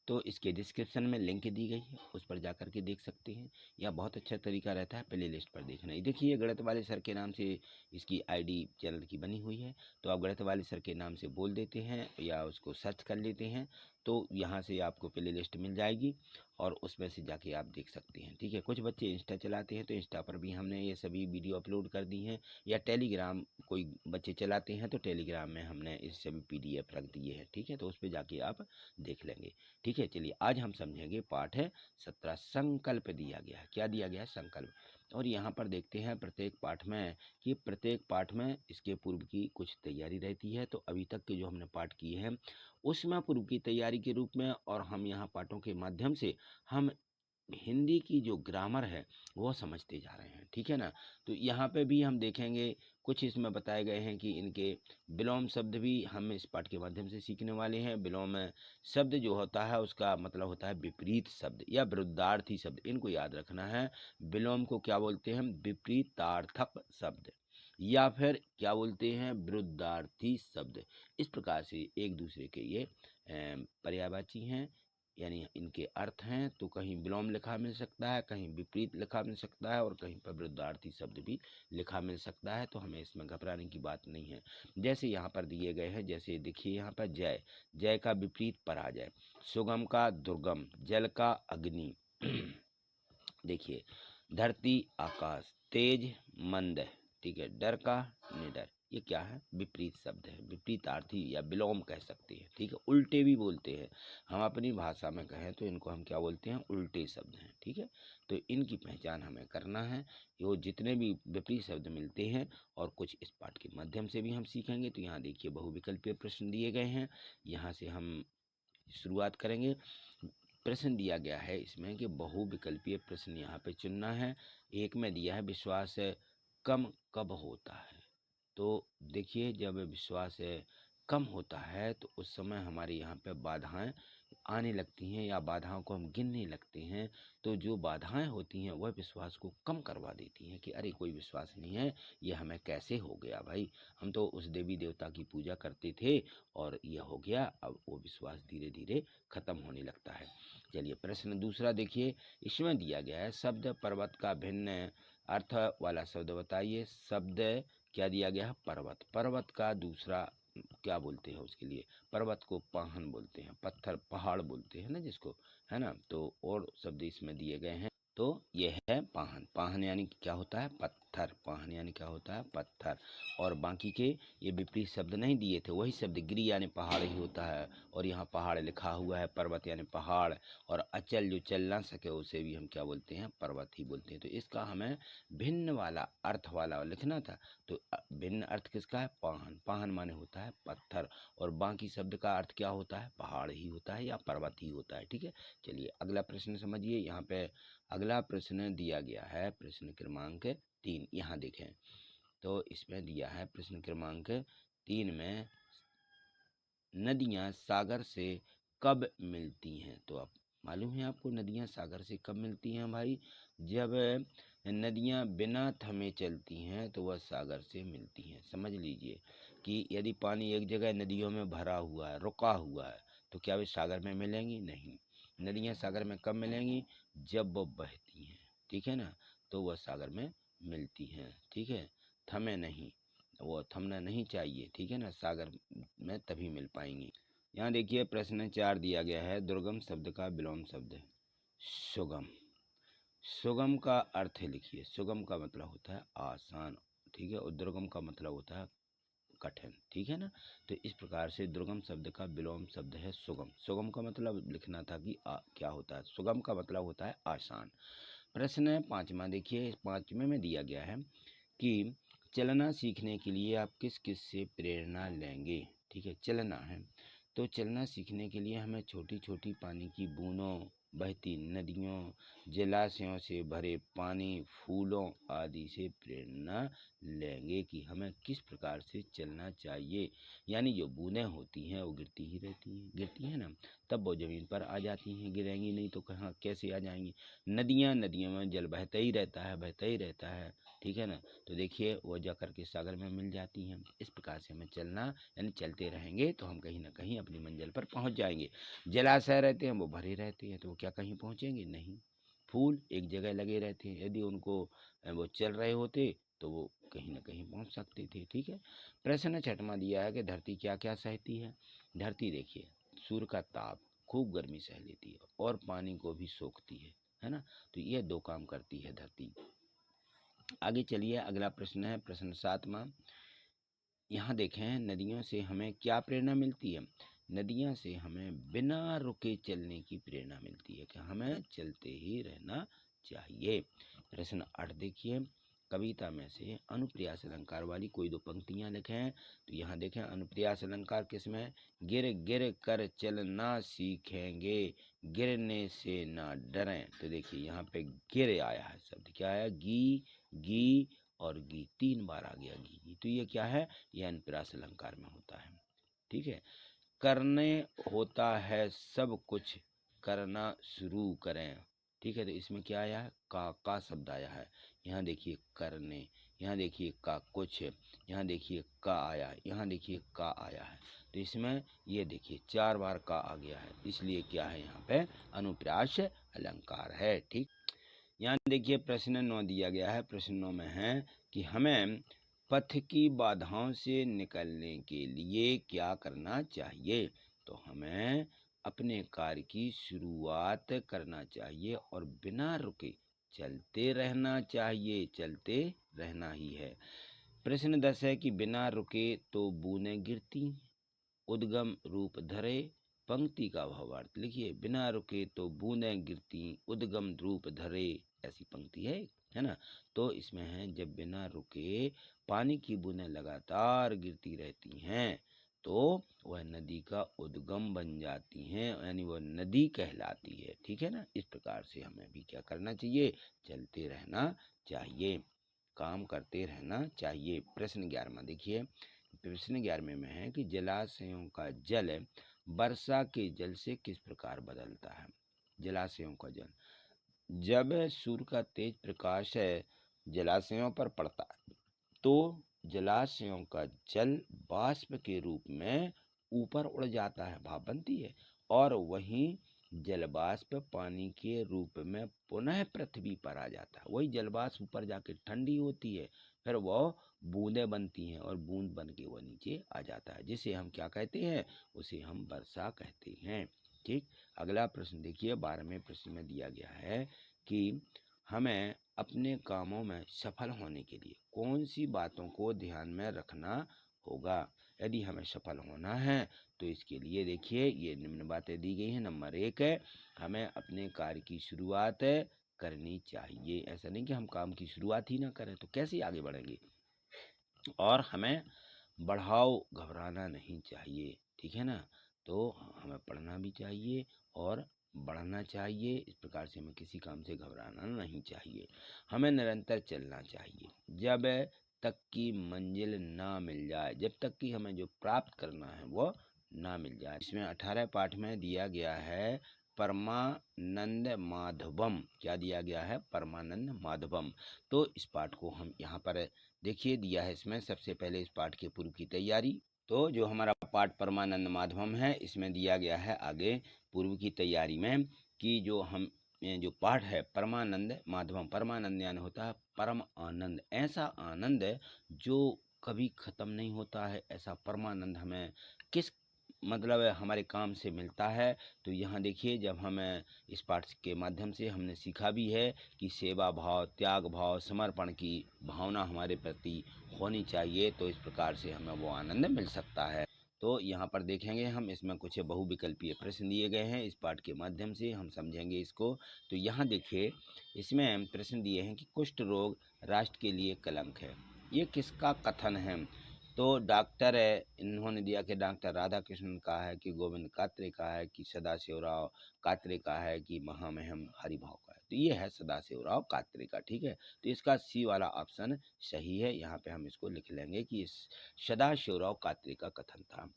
तो इसके डिस्क्रिप्शन में लिंक दी गई है, उस पर जाकर के देख सकते हैं। यह बहुत अच्छा तरीका रहता है प्ले लिस्ट पर देखना। ये देखिए ये गणित वाले सर के नाम से इसकी आईडी चैनल की बनी हुई है, तो आप गणित वाले सर के नाम से बोल देते हैं या उसको सर्च कर लेते हैं तो यहाँ से आपको प्ले लिस्ट मिल जाएगी और उसमें से जाके आप देख सकते हैं। ठीक है, कुछ बच्चे इंस्टा चलाते हैं तो इंस्टा पर भी हमने ये सभी वीडियो अपलोड कर दी हैं, या टेलीग्राम कोई बच्चे चलाते हैं तो टेलीग्राम में हमने इस सभी PDF रख दिए हैं। ठीक है, तो उस पर जाके आप देख लेंगे। ठीक है, चलिए आज हम समझेंगे पाठ है 17, संकल्प दिया गया है। क्या दिया गया है? संकल्प। और यहाँ पर देखते हैं प्रत्येक पाठ में कि प्रत्येक पाठ में इसके पूर्व की कुछ तैयारी रहती है। तो अभी तक के जो हमने पाठ किए हैं उसमें पूर्व की तैयारी के रूप में, और हम यहाँ पाठों के माध्यम से हम हिंदी की जो ग्रामर है वो समझते जा रहे हैं। ठीक है ना, तो यहाँ पे भी हम देखेंगे कुछ इसमें बताए गए हैं कि इनके विलोम शब्द भी हम इस पाठ के माध्यम से सीखने वाले हैं। विलोम शब्द जो होता है उसका मतलब होता है विपरीत शब्द या विरुद्धार्थी शब्द, इनको याद रखना है। विलोम को क्या बोलते हैं? विपरीतार्थक शब्द, या फिर क्या बोलते हैं? विरुद्धार्थी शब्द। इस प्रकार से एक दूसरे के ये पर्यायवाची हैं, यानी इनके अर्थ हैं। तो कहीं विलोम लिखा मिल सकता है, कहीं विपरीत लिखा मिल सकता है और कहीं पर विरुद्धार्थी शब्द भी लिखा मिल सकता है। तो हमें इसमें घबराने की बात नहीं है। जैसे यहाँ पर दिए गए हैं, जैसे देखिए यहाँ पर जय, जय का विपरीत पराजय, सुगम का दुर्गम, जल का अग्नि देखिए धरती आकाश, तेज मंद, ठीक है, डर का निडर। ये क्या है? विपरीत शब्द है, विपरीतार्थी या विलोम कह सकते हैं। ठीक है, उल्टे भी बोलते हैं, हम अपनी भाषा में कहें तो इनको हम क्या बोलते हैं? उल्टे शब्द हैं। ठीक है, तो इनकी पहचान हमें करना है। वो जितने भी विपरीत शब्द मिलते हैं और कुछ इस पाठ के माध्यम से भी हम सीखेंगे। तो यहाँ देखिए बहुविकल्पीय प्रश्न दिए गए हैं, यहाँ से हम शुरुआत करेंगे। प्रश्न दिया गया है इसमें कि बहुविकल्पीय प्रश्न यहाँ पे चुनना है। एक में दिया है विश्वास कम कब होता है। तो देखिए जब विश्वास कम होता है तो उस समय हमारे यहाँ पे बाधाएं आने लगती हैं या बाधाओं को हम गिनने लगते हैं, तो जो बाधाएं होती हैं वह विश्वास को कम करवा देती हैं कि अरे कोई विश्वास नहीं है, ये हमें कैसे हो गया भाई, हम तो उस देवी देवता की पूजा करते थे और यह हो गया। अब वो विश्वास धीरे धीरे खत्म होने लगता है। चलिए प्रश्न दूसरा देखिए, इसमें दिया गया है शब्द पर्वत का भिन्न अर्थ वाला शब्द बताइए। शब्द क्या दिया गया है? पर्वत। पर्वत का दूसरा क्या बोलते हैं उसके लिए? पर्वत को पाहन बोलते हैं, पत्थर पहाड़ बोलते हैं ना जिसको, है ना। तो और शब्द इसमें दिए गए हैं, तो यह है पाहन। पाहन यानी क्या होता है? पत्थर। पाहन यानी क्या होता है? पत्थर। और बाकी के ये विपरीत शब्द नहीं दिए थे, वही शब्द गिरी यानी पहाड़ ही होता है, और यहाँ पहाड़ लिखा हुआ है, पर्वत यानी पहाड़। और अचल जो चल ना सके उसे भी हम क्या बोलते हैं? पर्वत ही बोलते हैं। तो इसका हमें भिन्न वाला अर्थ वाला लिखना था, तो भिन्न अर्थ किसका है? पाहन। पाहन माने होता है पत्थर, और बाकी शब्द का अर्थ क्या होता है? पहाड़ ही होता है या पर्वत ही होता है। ठीक है, चलिए अगला प्रश्न समझिए। यहाँ पे अगला प्रश्न दिया गया है प्रश्न क्रमांक 3। यहाँ देखें तो इसमें दिया है प्रश्न क्रमांक 3 में नदियाँ सागर से कब मिलती हैं? तो आप मालूम है आपको नदियाँ सागर से कब मिलती हैं भाई? जब नदियाँ बिना थमे चलती हैं तो वह सागर से मिलती हैं। समझ लीजिए कि यदि पानी एक जगह नदियों में भरा हुआ है, रुका हुआ है, तो क्या वे सागर में मिलेंगी? नहीं। नदियाँ सागर में कब मिलेंगी? जब वो बहती हैं, ठीक है ना, तो वह सागर में मिलती हैं। ठीक है, थमे नहीं, वो थमना नहीं चाहिए, ठीक है ना, सागर में तभी मिल पाएंगी। यहाँ देखिए प्रश्न 4 दिया गया है, दुर्गम शब्द का विलोम शब्द है सुगम। सुगम का अर्थ लिखिए। सुगम का मतलब होता है आसान, ठीक है, और दुर्गम का मतलब होता है कठिन, ठीक है ना। तो इस प्रकार से दुर्गम शब्द का विलोम शब्द है सुगम। सुगम का मतलब लिखना था कि क्या होता है? सुगम का मतलब होता है आसान। प्रश्न 5वां देखिए, 5वें में दिया गया है कि चलना सीखने के लिए आप किस किस से प्रेरणा लेंगे? ठीक है, चलना है, तो चलना सीखने के लिए हमें छोटी छोटी पानी की बूंदों, बहती नदियों, जलाशयों से भरे पानी, फूलों आदि से प्रेरणा लेंगे कि हमें किस प्रकार से चलना चाहिए। यानी जो बूंदें होती हैं वो गिरती ही रहती हैं, गिरती हैं ना, तब वो ज़मीन पर आ जाती हैं, गिरेंगी नहीं तो कहाँ कैसे आ जाएंगी। नदियाँ, नदियों में जल बहता ही रहता है, बहता ही रहता है, ठीक है ना। तो देखिए वो जा कर के सागर में मिल जाती हैं। इस प्रकार से हमें चलना, यानी चलते रहेंगे तो हम कहीं ना कहीं अपनी मंजिल पर पहुंच जाएंगे। जलाशय रहते हैं वो भरे रहते हैं, तो वो क्या कहीं पहुंचेंगे? नहीं। फूल एक जगह लगे रहते हैं, यदि उनको वो चल रहे होते तो वो कहीं ना कहीं पहुंच सकते थे। ठीक है, प्रश्न 6वां दिया है कि धरती क्या क्या सहती है? धरती देखिए सूर्य का ताप, खूब गर्मी सह लेती है, और पानी को भी सोखती है ना। तो ये 2 काम करती है धरती। आगे चलिए, अगला प्रश्न है प्रश्न 7वां। यहाँ देखें नदियों से हमें क्या प्रेरणा मिलती है? नदियाँ से हमें बिना रुके चलने की प्रेरणा मिलती है कि हमें चलते ही रहना चाहिए। प्रश्न 8 देखिए, कविता में से अनुप्रियास अलंकार वाली कोई 2 पंक्तियाँ लिखें। तो यहाँ देखें अनुप्रियास अलंकार किसमें? गिर गिर कर चलना सीखेंगे, गिरने से ना डरें। तो देखिए यहाँ पे गिर आया है शब्द, क्या आया? गी और गी 3 बार आ गया गी। तो ये क्या है? ये अनुप्रास अलंकार में होता है। ठीक है, करने होता है सब कुछ, करना शुरू करें। ठीक है, तो इसमें क्या आया है? का शब्द आया है। यहाँ देखिए करने, यहाँ देखिए का कुछ, यहाँ देखिए का आया है, यहाँ देखिए का आया है। तो इसमें ये देखिए 4 बार का आ गया है, इसलिए क्या है? यहाँ पे अनुप्रास अलंकार है। ठीक, यहाँ देखिए प्रश्न 9 दिया गया है। प्रश्न 9 में है कि हमें पथ की बाधाओं से निकलने के लिए क्या करना चाहिए? तो हमें अपने कार्य की शुरुआत करना चाहिए और बिना रुके चलते रहना चाहिए, चलते रहना ही है। प्रश्न 10 है कि बिना रुके तो बूंदें गिरती, उद्गम रूप धरे। पंक्ति का भावार्थ लिखिए। बिना रुके तो बूंदें गिरती, उद्गम रूप धरे, ऐसी पंक्ति है ना। तो इसमें है जब बिना रुके पानी की बूंदें लगातार गिरती रहती हैं तो वह नदी का उद्गम बन जाती हैं, यानी वह नदी कहलाती है। ठीक है ना, इस प्रकार से हमें भी क्या करना चाहिए? चलते रहना चाहिए, काम करते रहना चाहिए। प्रश्न 11वां देखिए, प्रश्न 11वें में है कि जलाशयों का जल वर्षा के जल से किस प्रकार बदलता है? जलाशयों का जल, जब सूर्य का तेज प्रकाश जलाशयों पर पड़ता है तो जलाशयों का जल बाष्प के रूप में ऊपर उड़ जाता है, भाप बनती है, और वहीं जलवाष्प पानी के रूप में पुनः पृथ्वी पर आ जाता है। वही जलवाष्प ऊपर जाके ठंडी होती है, फिर वह बूंदें बनती हैं और बूंद बन के वह नीचे आ जाता है, जिसे हम क्या कहते हैं? उसे हम वर्षा कहते हैं। ठीक। अगला प्रश्न देखिए, 12वें प्रश्न में दिया गया है कि हमें अपने कामों में सफल होने के लिए कौन सी बातों को ध्यान में रखना होगा? यदि हमें सफल होना है तो इसके लिए देखिए ये निम्न बातें दी गई हैं। नंबर 1 है, हमें अपने कार्य की शुरुआत करनी चाहिए। ऐसा नहीं कि हम काम की शुरुआत ही ना करें तो कैसे आगे बढ़ेंगे। और हमें बढ़ाओ घबराना नहीं चाहिए, ठीक है ना। तो हमें पढ़ना भी चाहिए और बढ़ना चाहिए। इस प्रकार से हमें किसी काम से घबराना नहीं चाहिए। हमें निरंतर चलना चाहिए जब तक कि मंजिल ना मिल जाए, जब तक कि हमें जो प्राप्त करना है वो ना मिल जाए। इसमें 18 पाठ में दिया गया है परमानंद माधवम। क्या दिया गया है? परमानंद माधवम। तो इस पाठ को हम यहाँ पर देखिए दिया है। इसमें सबसे पहले इस पाठ के पूर्व की तैयारी, तो जो हमारा पाठ परमानंद माधवम है इसमें दिया गया है आगे पूर्व की तैयारी में कि जो हम जो पाठ है परमानंद माधवम, परमानंद यानी होता है परम आनंद, ऐसा आनंद जो कभी खत्म नहीं होता है, ऐसा परमानंद हमें किस मतलब हमारे काम से मिलता है। तो यहाँ देखिए जब हमें इस पाठ के माध्यम से हमने सीखा भी है कि सेवा भाव, त्याग भाव, समर्पण की भावना हमारे प्रति होनी चाहिए, तो इस प्रकार से हमें वो आनंद मिल सकता है। तो यहाँ पर देखेंगे हम, इसमें कुछ बहुविकल्पीय प्रश्न दिए गए हैं, इस पाठ के माध्यम से हम समझेंगे इसको। तो यहाँ देखिए इसमें प्रश्न दिए हैं कि कुष्ठ रोग राष्ट्र के लिए कलंक है, ये किसका कथन है? तो डॉक्टर इन्होंने दिया कि डॉक्टर राधाकृष्णन का है, कि गोविंद कात्रे का है, कि सदाशिवराव कात्रे का है, कि महामहिम हरिभाव का है। तो ये है सदाशिवराव कात्रे का, ठीक है। तो इसका सी वाला ऑप्शन सही है। यहाँ पे हम इसको लिख लेंगे कि इस सदाशिवराव कात्रे का कथन था।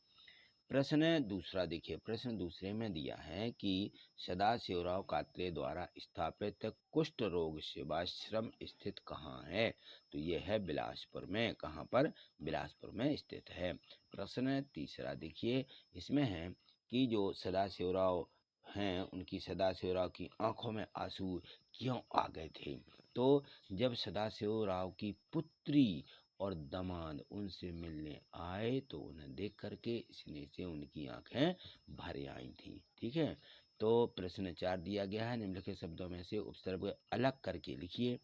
प्रश्न दूसरा देखिए, प्रश्न दूसरे में दिया है कि सदाशिवराव कात्रे द्वारा स्थापित कुष्ठ रोग सेवाश्रम स्थित कहाँ है? तो ये है बिलासपुर में। कहाँ पर? बिलासपुर में स्थित है। प्रश्न तीसरा देखिए, इसमें है कि जो सदाशिवराव हैं उनकी, सदाशिवराव की आंखों में आंसू क्यों आ गए थे? तो जब सदाशिवराव की पुत्री और दामाद उनसे मिलने आए तो उन्हें देख करके स्नेह से उनकी आंखें भर आई थी, ठीक है। तो प्रश्न 4 दिया गया है, निम्नलिखित शब्दों में से उपसर्ग अलग करके लिखिए,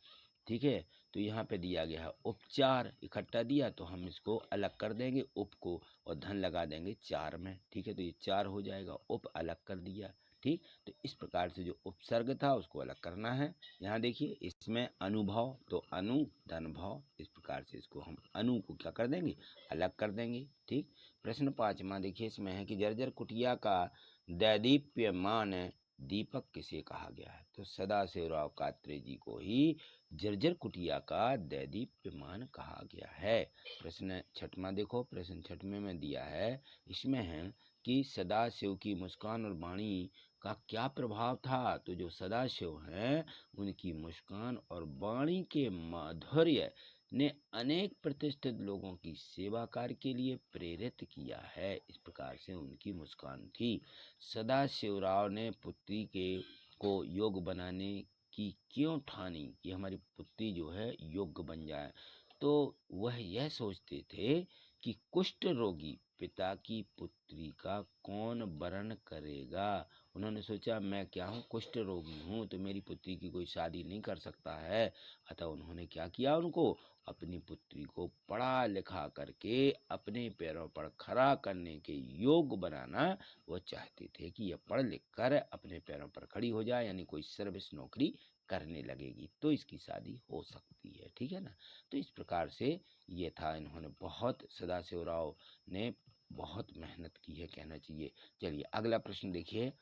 ठीक है। तो यहाँ पे दिया गया है उपचार, इकट्ठा दिया तो हम इसको अलग कर देंगे, उप को और धन लगा देंगे चार में, ठीक है। तो ये चार हो जाएगा, उप अलग कर दिया, ठीक। तो इस प्रकार से जो उपसर्ग था उसको अलग करना है। यहाँ देखिए इसमें अनुभव, तो अनु धन भाव, इस प्रकार से इसको हम अनु को क्या कर देंगे? अलग कर देंगे, ठीक। प्रश्न 5वां देखिए, इसमें है कि जर्जर कुटिया का दैदीप्यमान दीपक किसे कहा गया है? तो सदाशिवराव कात्रे जी को ही जर्जर कुटिया का दैदीप्यमान कहा गया है। प्रश्न 6वां देखो, प्रश्न 6वें में दिया है, इसमें है कि सदाशिव की मुस्कान और वाणी का क्या प्रभाव था? तो जो सदाशिव हैं उनकी मुस्कान और वाणी के माधुर्य ने अनेक प्रतिष्ठित लोगों की सेवा कार्य के लिए प्रेरित किया है। इस प्रकार से उनकी मुस्कान थी। सदाशिवराव ने पुत्री के को योग बनाने की क्यों ठानी कि हमारी पुत्री जो है योग्य बन जाए? तो वह यह सोचते थे कि कुष्ठ रोगी पिता की पुत्री का कौन वरण करेगा। उन्होंने सोचा मैं क्या हूँ, कुष्ठ रोगी हूँ, तो मेरी पुत्री की कोई शादी नहीं कर सकता है। अतः उन्होंने क्या किया, उनको अपनी पुत्री को पढ़ा लिखा करके अपने पैरों पर खड़ा करने के योग्य बनाना वो चाहते थे कि यह पढ़ लिख कर अपने पैरों पर खड़ी हो जाए, यानी कोई सर्विस नौकरी करने लगेगी तो इसकी शादी हो सकती है, ठीक है ना। तो इस प्रकार से ये था, इन्होंने बहुत, सदाशिवराव ने बहुत मेहनत की है कहना चाहिए। चलिए अगला प्रश्न देखिए,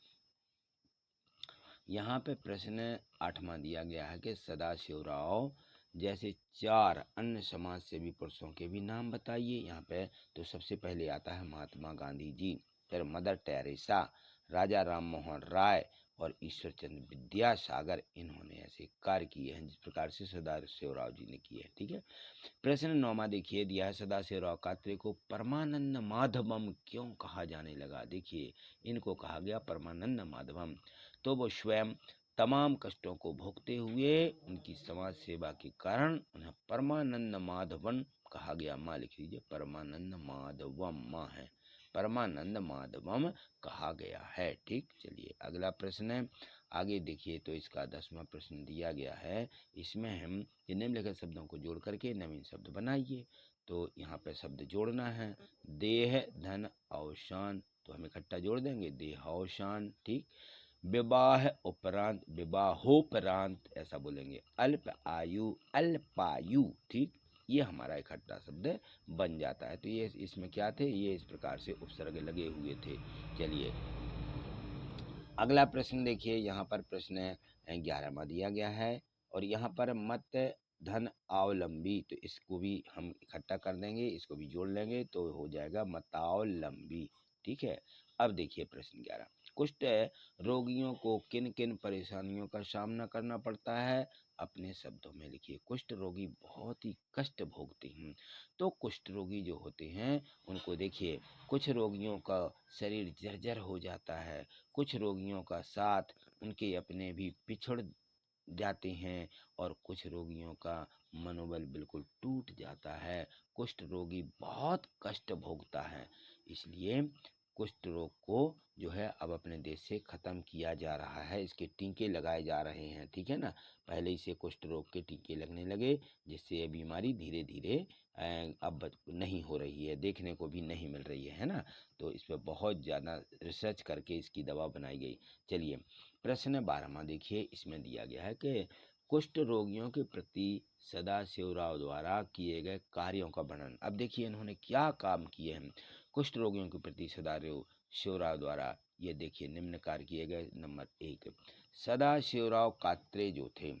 यहाँ पे प्रश्न 8वां दिया गया है कि सदाशिवराव जैसे 4 अन्य समाज सेवी पुरुषों के भी नाम बताइए। यहाँ पे तो सबसे पहले आता है महात्मा गांधी जी, शास्त्री, मदर टेरेसा, राजा राम मोहन राय और ईश्वर चंद्र विद्यासागर, इन्होंने ऐसे कार्य किए हैं जिस प्रकार से सदाशिवराव जी ने किए हैं। ठीक है। प्रश्न 9वां देखिए, दिया है सदाशिवराव कात्रे को परमानंद माधवम क्यों कहा जाने लगा। देखिए, इनको कहा गया परमानंद माधवम, तो वो स्वयं तमाम कष्टों को भोगते हुए उनकी समाज सेवा के कारण उन्हें परमानंद माधवन कहा गया। माँ लिख लीजिए, परमानंद माधवम, माँ है, परमानंद माधवम कहा गया है। ठीक, चलिए अगला प्रश्न है, आगे देखिए। तो इसका 10वां प्रश्न दिया गया है, इसमें हम निम्नलिखित शब्दों को जोड़ करके नवीन शब्द बनाइए। तो यहाँ पे शब्द जोड़ना है, देह, धन, अवसान, तो हम इकट्ठा जोड़ देंगे, देहावसान। ठीक, विवाह उपरांत, विवाहोपरांत ऐसा बोलेंगे, अल्प आयु, अल्पायु। ठीक, ये हमारा इकट्ठा शब्द बन जाता है। तो ये इसमें क्या थे, ये इस प्रकार से उपसर्ग लगे हुए थे। चलिए अगला प्रश्न देखिए, यहाँ पर प्रश्न 11वां दिया गया है और यहाँ पर मत धन अवलंबी, तो इसको भी हम इकट्ठा कर देंगे, इसको भी जोड़ लेंगे तो हो जाएगा मतावलंबी। ठीक है। अब देखिए प्रश्न 11, कुष्ठ रोगियों को किन किन परेशानियों का सामना करना पड़ता है, अपने शब्दों में लिखिए। कुष्ठ रोगी बहुत ही कष्ट भोगते हैं। तो कुष्ठ रोगी जो होते हैं उनको देखिए, कुछ रोगियों का शरीर जर्जर हो जाता है, कुछ रोगियों का साथ उनके अपने भी पिछड़ जाते हैं और कुछ रोगियों का मनोबल बिल्कुल टूट जाता है। कुष्ठ रोगी बहुत कष्ट भोगता है, इसलिए कुष्ठ रोग को जो है अब अपने देश से ख़त्म किया जा रहा है, इसके टीके लगाए जा रहे हैं। ठीक है ना, पहले ही से कुष्ठ रोग के टीके लगने लगे, जिससे ये बीमारी धीरे धीरे अब नहीं हो रही है, देखने को भी नहीं मिल रही है ना। तो इस पर बहुत ज़्यादा रिसर्च करके इसकी दवा बनाई गई। चलिए प्रश्न 12वां देखिए, इसमें दिया गया है कि कुष्ठ रोगियों के प्रति सदाशिवराव द्वारा किए गए कार्यों का वर्णन। अब देखिए इन्होंने क्या काम किए हैं कुष्ठ रोगियों के प्रति सदाशिवराव द्वारा, ये देखिए निम्न कार्य किए गए। नंबर 1, सदाशिवराव कात्रे जो थे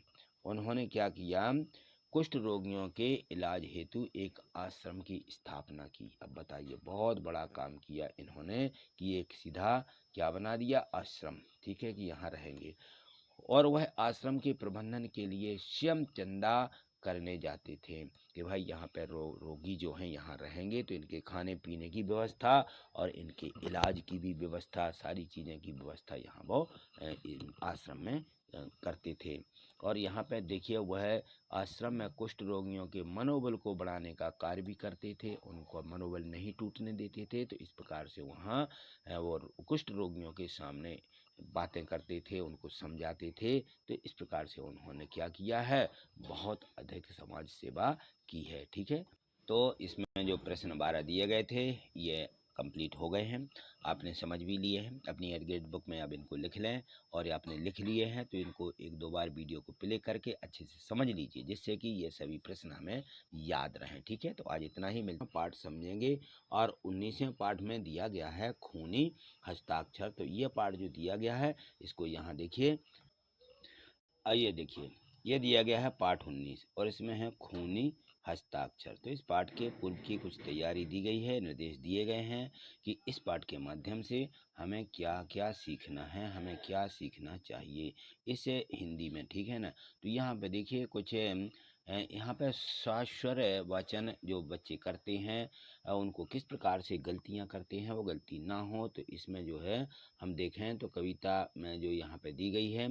उन्होंने क्या किया, कुष्ठ रोगियों के इलाज हेतु एक आश्रम की स्थापना की। अब बताइए, बहुत बड़ा काम किया इन्होंने कि एक सीधा क्या बना दिया, आश्रम। ठीक है, कि यहाँ रहेंगे और वह आश्रम के प्रबंधन के लिए स्वयं चंदा करने जाते थे कि भाई यहाँ पर रोगी जो हैं यहाँ रहेंगे तो इनके खाने पीने की व्यवस्था और इनके इलाज की भी व्यवस्था, सारी चीज़ें की व्यवस्था यहाँ वो आश्रम में करते थे। और यहाँ पर देखिए वह आश्रम में कुष्ठ रोगियों के मनोबल को बढ़ाने का कार्य भी करते थे, उनको मनोबल नहीं टूटने देते थे। तो इस प्रकार से वहाँ वो कुष्ठ रोगियों के सामने बातें करते थे, उनको समझाते थे। तो इस प्रकार से उन्होंने क्या किया है, बहुत अधिक समाज सेवा की है। ठीक है, तो इसमें जो प्रश्न 12 दिए गए थे ये कंप्लीट हो गए हैं, आपने समझ भी लिए हैं। अपनी एडग्रेड बुक में अब इनको लिख लें और आपने लिख लिए हैं तो इनको 1-2 बार वीडियो को प्ले करके अच्छे से समझ लीजिए, जिससे कि ये सभी प्रश्न हमें याद रहें। ठीक है, तो आज इतना ही, मिलता पाठ समझेंगे। और 19वें पाठ में दिया गया है खूनी हस्ताक्षर, तो ये पाठ जो दिया गया है इसको यहाँ देखिए, आइए देखिए, ये दिया गया है पाठ 19 और इसमें है खूनी हस्ताक्षर। तो इस पाठ के पूर्व की कुछ तैयारी दी गई है, निर्देश दिए गए हैं कि इस पाठ के माध्यम से हमें क्या क्या सीखना है, हमें क्या सीखना चाहिए इसे हिंदी में। ठीक है ना, तो यहाँ पे देखिए कुछ यहाँ पे शाश्वर वाचन जो बच्चे करते हैं उनको किस प्रकार से गलतियाँ करते हैं वो गलती ना हो। तो इसमें जो है हम देखें तो कविता में जो यहाँ पे दी गई है,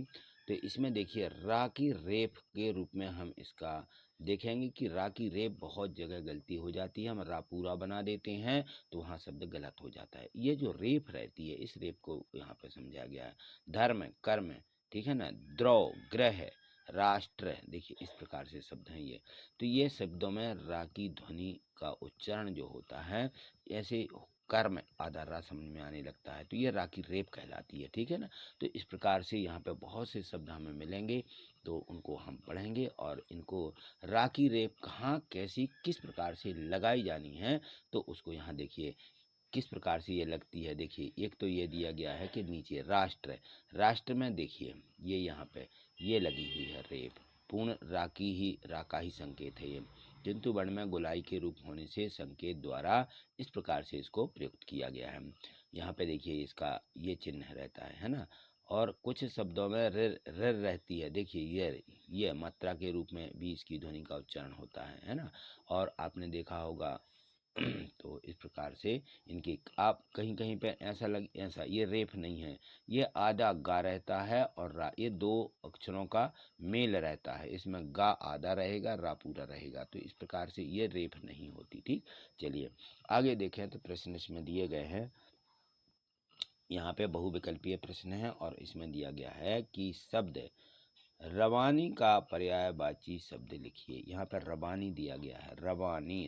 तो इसमें देखिए रा की रेफ के रूप में हम इसका देखेंगे कि रा की रेफ बहुत जगह गलती हो जाती है, हम रा पूरा बना देते हैं तो वहाँ शब्द गलत हो जाता है। ये जो रेफ रहती है इस रेफ को यहाँ पे समझा गया है। धर्म, कर्म, ठीक है ना, द्रव, ग्रह, राष्ट्र, देखिए इस प्रकार से शब्द हैं ये। तो ये शब्दों में रा की ध्वनि का उच्चारण जो होता है ऐसे कर्म आधा रा समझ में आने लगता है, तो ये रा की रेप कहलाती है। ठीक है ना, तो इस प्रकार से यहाँ पे बहुत से शब्द हमें मिलेंगे तो उनको हम पढ़ेंगे और इनको रा की रेप कहाँ कैसी किस प्रकार से लगाई जानी है तो उसको यहाँ देखिए किस प्रकार से ये लगती है। देखिए एक तो ये दिया गया है कि नीचे राष्ट्र, राष्ट्र में देखिए ये यहाँ पे ये लगी हुई है रेप, पूर्ण रा की ही रा का ही संकेत है ये। किंतु वर्ण में गोलाई के रूप होने से संकेत द्वारा इस प्रकार से इसको प्रयुक्त किया गया है। यहाँ पे देखिए इसका ये चिन्ह रहता है ना। और कुछ शब्दों में र रहती है, देखिए ये मात्रा के रूप में भी इसकी ध्वनि का उच्चारण होता है ना। और आपने देखा होगा तो इस प्रकार से इनकी आप कहीं कहीं पे ऐसा ये रेफ नहीं है, ये आधा गा रहता है और रा, ये दो अक्षरों का मेल रहता है, इसमें गा आधा रहेगा, रा पूरा रहेगा, तो इस प्रकार से ये रेफ नहीं होती। ठीक, चलिए आगे देखें तो प्रश्न इसमें दिए गए हैं। यहाँ पे बहुविकल्पीय प्रश्न है और इसमें दिया गया है कि शब्द रवानी का पर्यायवाची शब्द लिखिए। यहाँ पर रवानी दिया गया है,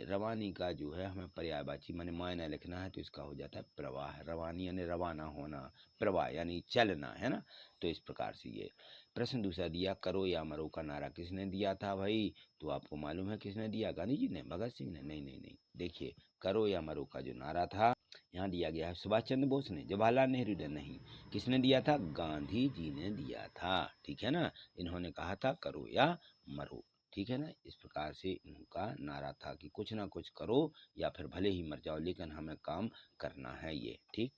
रवानी का जो है हमें पर्यायवाची माने मायना लिखना है, तो इसका हो जाता है प्रवाह। रवानी यानी रवाना होना, प्रवाह यानी चलना, है ना। तो इस प्रकार से ये प्रश्न दूसरा दिया, करो या मरो का नारा किसने दिया था भाई? तो आपको मालूम है किसने दिया, गांधी जी ने, भगत सिंह ने? नहीं, देखिए करो या मरो का जो नारा था यहाँ दिया गया है सुभाष चंद्र बोस ने, जवाहरलाल नेहरू ने नहीं, किसने दिया था? गांधी जी ने दिया था। ठीक है ना, इन्होंने कहा था करो या मरो। ठीक है ना, इस प्रकार से इनका नारा था कि कुछ ना कुछ करो या फिर भले ही मर जाओ लेकिन हमें काम करना है ये। ठीक,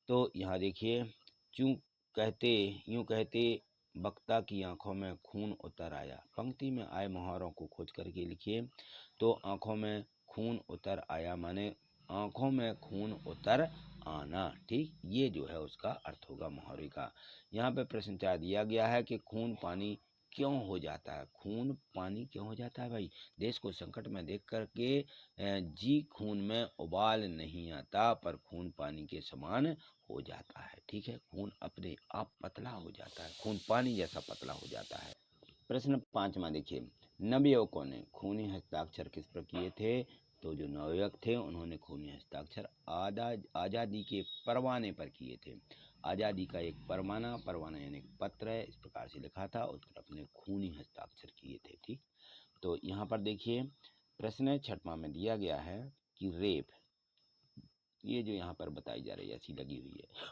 तो यहाँ देखिए, यूं कहते वक्ता की आंखों में खून उतर आया। पंक्ति में आए मुहावरों को खोज करके लिखिए। तो आंखों में खून उतर आया माने आंखों में खून उतर आना। ठीक, ये जो है उसका अर्थ होगा मुहावरे का। यहाँ पे प्रश्न चार दिया गया है कि खून पानी क्यों हो जाता है? खून पानी क्यों हो जाता है भाई? देश को संकट में देख करके जी खून में उबाल नहीं आता, पर खून पानी के समान हो जाता है। ठीक है, खून अपने आप पतला हो जाता है, खून पानी जैसा पतला हो जाता है। प्रश्न पांचवा देखिए, नवयुवकों ने खूनी हस्ताक्षर किस पर किए थे? तो जो नवयुवक थे उन्होंने खूनी हस्ताक्षर आज़ादी के परवाने पर किए थे। आज़ादी का एक परवाना यानी एक पत्र है, इस प्रकार से लिखा था, उस पर अपने खूनी हस्ताक्षर किए थे। ठीक, तो यहाँ पर देखिए प्रश्न छठवां में दिया गया है कि रेप, ये जो यहाँ पर बताई जा रही है ऐसी लगी हुई है,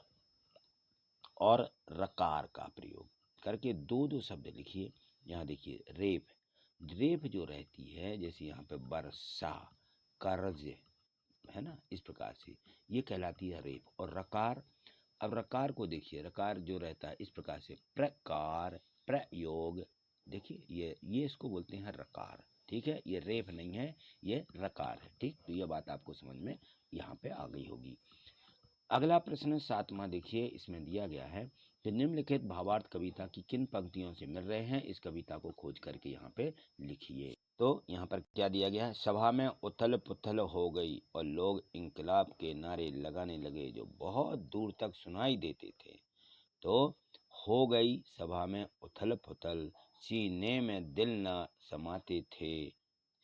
और रकार का प्रयोग करके दो शब्द लिखिए। यहाँ देखिए रेप जो रहती है, जैसे यहाँ पे वर्षा, कर्ज, है ना, इस प्रकार से ये कहलाती है रेप। और रकार, अब रकार को देखिए, रकार जो रहता है इस प्रकार से प्रकार, प्रयोग, देखिए ये इसको बोलते हैं रकार। ठीक है, ये रेप नहीं है, ये रकार है। ठीक, तो ये बात आपको समझ में यहाँ पे आ गई होगी। अगला प्रश्न सातवां देखिए, इसमें दिया गया है कि निम्नलिखित भावार्थ कविता की किन पंक्तियों से मिल रहे हैं? इस कविता को खोज करके यहाँ पे लिखिए। तो यहाँ पर क्या दिया गया है? सभा में उथल पुथल हो गई और लोग इंकलाब के नारे लगाने लगे जो बहुत दूर तक सुनाई देते थे। तो हो गई सभा में उथल पुथल, सीने में दिल न समाते थे,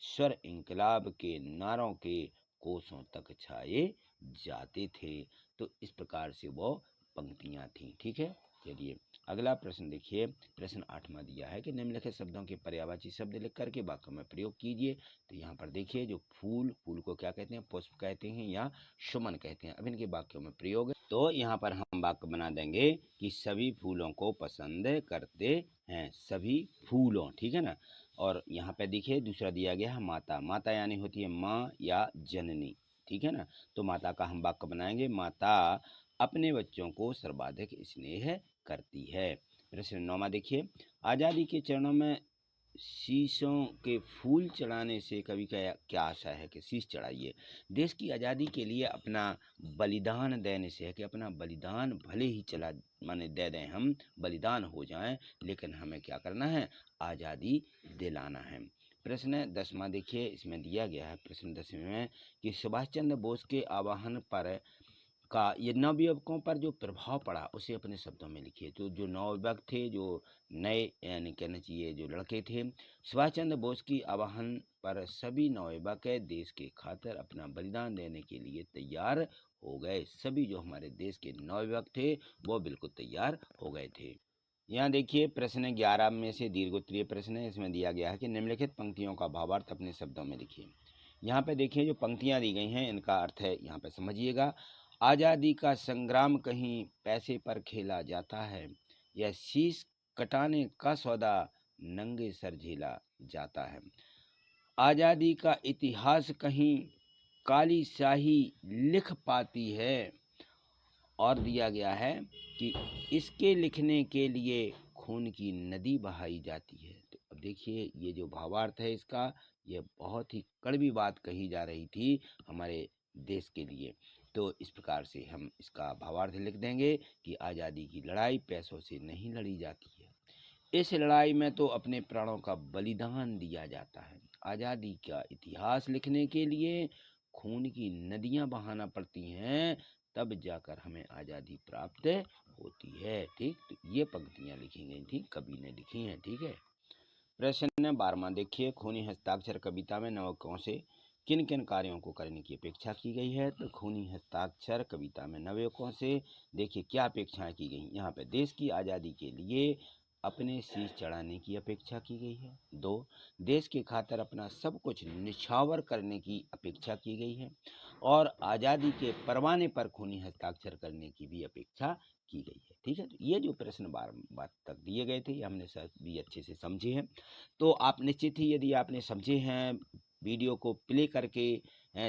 स्वर इंकलाब के नारों के कोसों तक छाए जाते थे। तो इस प्रकार से वो पंक्तियां थी। ठीक है, चलिए अगला प्रश्न देखिए। प्रश्न आठवां दिया है कि निम्नलिखित शब्दों के पर्यायवाची शब्द लिख करके वाक्य में प्रयोग कीजिए। तो यहाँ पर देखिए, जो फूल को क्या कहते हैं? पुष्प कहते हैं या सुमन कहते हैं। अब इनके वाक्यों में प्रयोग, तो यहाँ पर हम वाक्य बना देंगे कि सभी फूलों को पसंद करते हैं, सभी फूलों। ठीक है ना। और यहाँ पे देखिए दूसरा दिया गया है माता यानी होती है माँ या जननी। ठीक है ना, तो माता का हम वाक्य बनाएंगे, माता अपने बच्चों को सर्वाधिक स्नेह करती है। प्रश्न नौवां देखिए, आज़ादी के चरणों में शीशों के फूल चढ़ाने से कवि का क्या आशा है कि शीश चढ़ाइए। देश की आज़ादी के लिए अपना बलिदान देने से है कि अपना बलिदान भले ही चला माने दे दें, हम बलिदान हो जाएं, लेकिन हमें क्या करना है? आज़ादी दिलाना है। प्रश्न 10वां देखिए, इसमें दिया गया है प्रश्न 10वें में कि सुभाष चंद्र बोस के आह्वान पर का ये नवयुवकों पर जो प्रभाव पड़ा उसे अपने शब्दों में लिखिए। तो जो नवयुवक थे, जो नए यानी कहना चाहिए जो लड़के थे, सुभाष चंद्र बोस की आह्वान पर सभी नवयुवक देश के खातिर अपना बलिदान देने के लिए तैयार हो गए। सभी जो हमारे देश के नवयुवक थे वो बिल्कुल तैयार हो गए थे। यहाँ देखिए प्रश्न 11 में से दीर्घोत्तरीय प्रश्न है। इसमें दिया गया है कि निम्नलिखित पंक्तियों का भावार्थ अपने शब्दों में लिखिए। यहाँ पे देखिए जो पंक्तियाँ दी गई हैं इनका अर्थ है, यहाँ पे समझिएगा। आज़ादी का संग्राम कहीं पैसे पर खेला जाता है, यह शीश कटाने का सौदा नंगे सर झेला जाता है। आज़ादी का इतिहास कहीं काली स्याही लिख पाती है। और दिया गया है कि इसके लिखने के लिए खून की नदी बहाई जाती है। तो अब देखिए ये जो भावार्थ है इसका, ये बहुत ही कड़वी बात कही जा रही थी हमारे देश के लिए। तो इस प्रकार से हम इसका भावार्थ लिख देंगे कि आज़ादी की लड़ाई पैसों से नहीं लड़ी जाती है, इस लड़ाई में तो अपने प्राणों का बलिदान दिया जाता है। आज़ादी का इतिहास लिखने के लिए खून की नदियां बहाना पड़ती हैं, तब जाकर हमें आज़ादी प्राप्त होती है। ठीक, तो ये पंक्तियां लिखी गई थी, कवि ने लिखी हैं। ठीक है। प्रश्न 12वां देखिए, खूनी हस्ताक्षर कविता में नवयुवकों से किन किन कार्यों को करने की अपेक्षा की गई है। तो खूनी हस्ताक्षर कविता में नवयुवकों से देखिए क्या अपेक्षाएं की गई। यहाँ पे देश की आज़ादी के लिए अपने शीश चढ़ाने की अपेक्षा की गई है। 2, देश के खातिर अपना सब कुछ निछावर करने की अपेक्षा की गई है। और आज़ादी के परवाने पर खूनी हस्ताक्षर करने की भी अपेक्षा की गई है। ठीक है। तो ये जो प्रश्न बार तक दिए गए थे ये हमने भी अच्छे से समझे हैं। तो आप निश्चित ही यदि आपने समझे हैं, वीडियो को प्ले करके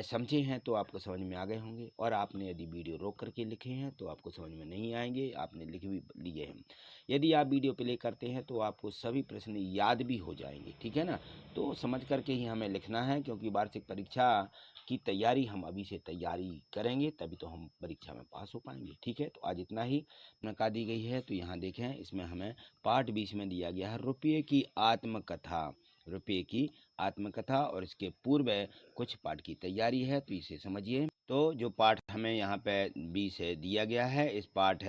समझे हैं तो आपको समझ में आ गए होंगे। और आपने यदि वीडियो रोक करके लिखे हैं तो आपको समझ में नहीं आएंगे, आपने लिख भी लिए हैं। यदि आप वीडियो प्ले करते हैं तो आपको सभी प्रश्न याद भी हो जाएंगे। ठीक है ना। तो समझ करके ही हमें लिखना है, क्योंकि वार्षिक परीक्षा की तैयारी हम अभी से तैयारी करेंगे तभी तो हम परीक्षा में पास हो पाएंगे। ठीक है। तो आज इतना ही नका दी गई है। तो यहाँ देखें, इसमें हमें पार्ट 20 में दिया गया है रुपये की आत्मकथा। रुपये की आत्मकथा और इसके पूर्व कुछ पाठ की तैयारी है, तो इसे समझिए। तो जो पाठ हमें यहाँ पे 20 दिया गया है, इस पाठ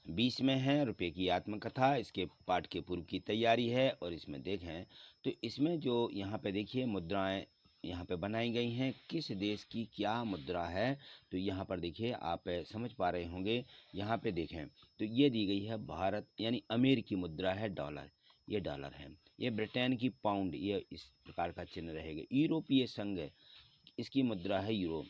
20 में है रुपये की आत्मकथा, इसके पाठ के पूर्व की तैयारी है। और इसमें देखें तो इसमें जो यहाँ पे देखिए मुद्राएं यहाँ पे बनाई गई हैं, किस देश की क्या मुद्रा है। तो यहाँ पर देखिए आप समझ पा रहे होंगे। यहाँ पे देखें तो ये दी गई है भारत यानी अमेरिकी मुद्रा है डॉलर, ये डॉलर है। ये ब्रिटेन की पाउंड, ये इस प्रकार का चिन्ह रहेगा। यूरोपीय संघ, इसकी मुद्रा है यूरो।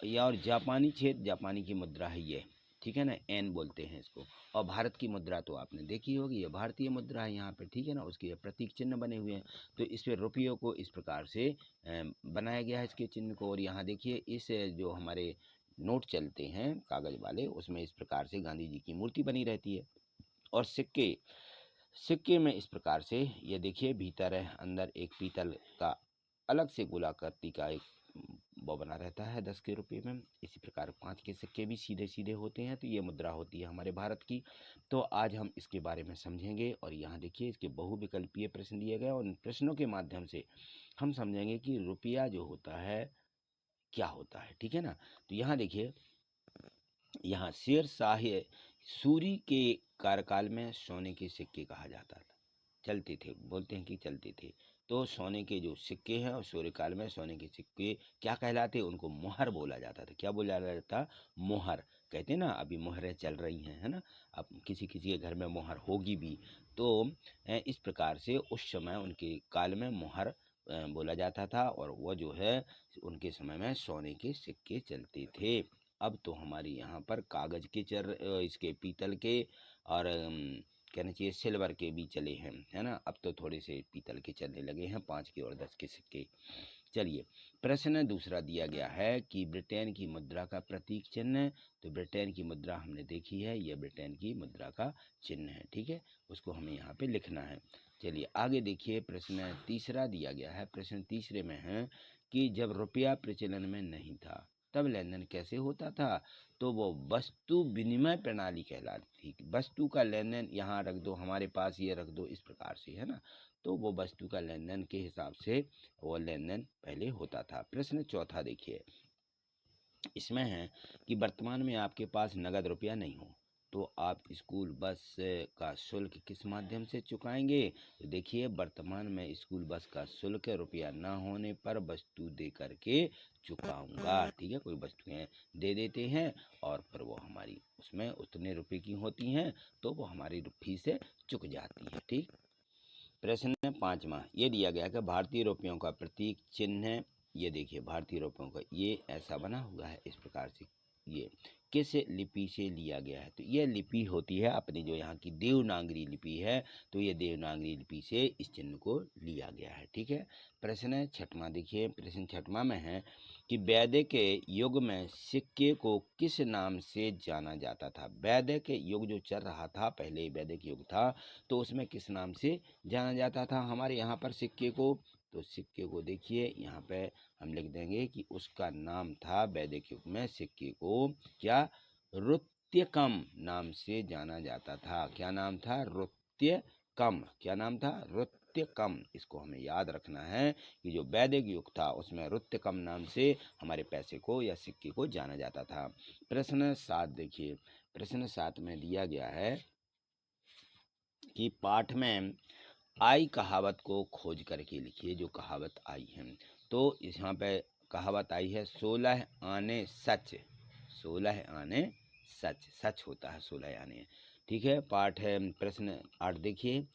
या और जापानी क्षेत्र, जापानी की मुद्रा है ये। ठीक है ना, एन बोलते हैं इसको। और भारत की मुद्रा तो आपने देखी होगी, ये भारतीय मुद्रा है यहाँ पे। ठीक है ना, उसके प्रतीक चिन्ह बने हुए हैं। तो इस पे रुपयों को इस प्रकार से बनाया गया है, इसके चिन्ह को। और यहाँ देखिए इस जो हमारे नोट चलते हैं कागज वाले, उसमें इस प्रकार से गांधी जी की मूर्ति बनी रहती है। और सिक्के, सिक्के में इस प्रकार से ये देखिए भीतर है, अंदर एक पीतल का अलग से गोलाकृति का एक वो बना रहता है 10 के रुपये में। इसी प्रकार 5 के सिक्के भी सीधे सीधे होते हैं। तो ये मुद्रा होती है हमारे भारत की। तो आज हम इसके बारे में समझेंगे। और यहाँ देखिए इसके बहुविकल्पीय प्रश्न दिए गए और उन प्रश्नों के माध्यम से हम समझेंगे कि रुपया जो होता है क्या होता है। ठीक है ना। तो यहाँ देखिए, यहाँ शेर शाह सूरी के कार्यकाल में सोने के सिक्के कहा जाता था, चलते थे, बोलते हैं कि चलते थे। तो सोने के जो सिक्के हैं और सूर्यकाल में सोने के सिक्के क्या कहलाते, उनको मोहर बोला जाता था। क्या बोला जाता था, मोहर। कहते हैं ना, अभी मोहरें चल रही हैं, है ना। अब किसी किसी के घर में मोहर होगी भी। तो इस प्रकार से उस समय उनके काल में मोहर बोला जाता था। और वो जो है उनके समय में सोने के सिक्के चलते थे। अब तो हमारी यहाँ पर कागज के इसके पीतल के और कहना चाहिए सिल्वर के भी चले हैं, है ना। अब तो थोड़े से पीतल के चलने लगे हैं, 5 के और 10 के सिक्के। चलिए, प्रश्न दूसरा दिया गया है कि ब्रिटेन की मुद्रा का प्रतीक चिन्ह। तो ब्रिटेन की मुद्रा हमने देखी है, यह ब्रिटेन की मुद्रा का चिन्ह है। ठीक है, उसको हमें यहाँ पे लिखना है। चलिए आगे देखिए, प्रश्न तीसरा दिया गया है। प्रश्न तीसरे में है कि जब रुपया प्रचलन में नहीं था तब लेन देन कैसे होता था। तो वो वस्तु विनिमय प्रणाली कहलाती थी। वस्तु का लेन देन यहाँ रख दो, हमारे पास ये रख दो, इस प्रकार से, है ना। तो वो वस्तु का लेन देन के हिसाब से वो लेन देन पहले होता था। प्रश्न चौथा देखिए, इसमें है कि वर्तमान में आपके पास नगद रुपया नहीं हो तो आप स्कूल बस का शुल्क किस माध्यम से चुकाएंगे। तो देखिए, वर्तमान में स्कूल बस का शुल्क रुपया ना होने पर वस्तु दे करके चुकाऊंगा। ठीक है, कोई वस्तुएं दे देते हैं और फिर वो हमारी उसमें उतने रुपए की होती हैं, तो वो हमारी फीस से चुक जाती है। ठीक। प्रश्न 5वां ये दिया गया कि भारतीय रुपयों का प्रतीक चिन्ह है। ये देखिए भारतीय रुपयों का ये ऐसा बना हुआ है इस प्रकार से। ये किस लिपि से लिया गया है? तो यह लिपि होती है अपनी जो यहाँ की देवनागरी लिपि है, तो ये देवनागरी लिपि से इस चिन्ह को लिया गया है। ठीक है। प्रश्न छठवां देखिए, प्रश्न छठवां में है कि वैदिक युग में सिक्के को किस नाम से जाना जाता था? वैदिक युग जो चल रहा था, पहले वैदिक युग था, तो उसमें किस नाम से जाना जाता था हमारे यहाँ पर सिक्के को? तो सिक्के को देखिए यहाँ पे हम लिख देंगे कि उसका नाम था वैदिक युग में सिक्के को क्या? रुत्यकम नाम से जाना जाता था। क्या नाम था? रुत्यकम। क्या नाम था? रुत्यकम। इसको हमें याद रखना है कि जो वैदिक युग था उसमें रुत्यकम नाम से हमारे पैसे को या सिक्के को जाना जाता था। प्रश्न 7 देखिए, प्रश्न 7 में दिया गया है कि पाठ में आई कहावत को खोज करके लिखिए। जो कहावत आई है, तो यहाँ पे कहावत आई है 16 आने सच। 16 आने सच, सच होता है 16 आने। ठीक है। पाठ है प्रश्न 8 देखिए,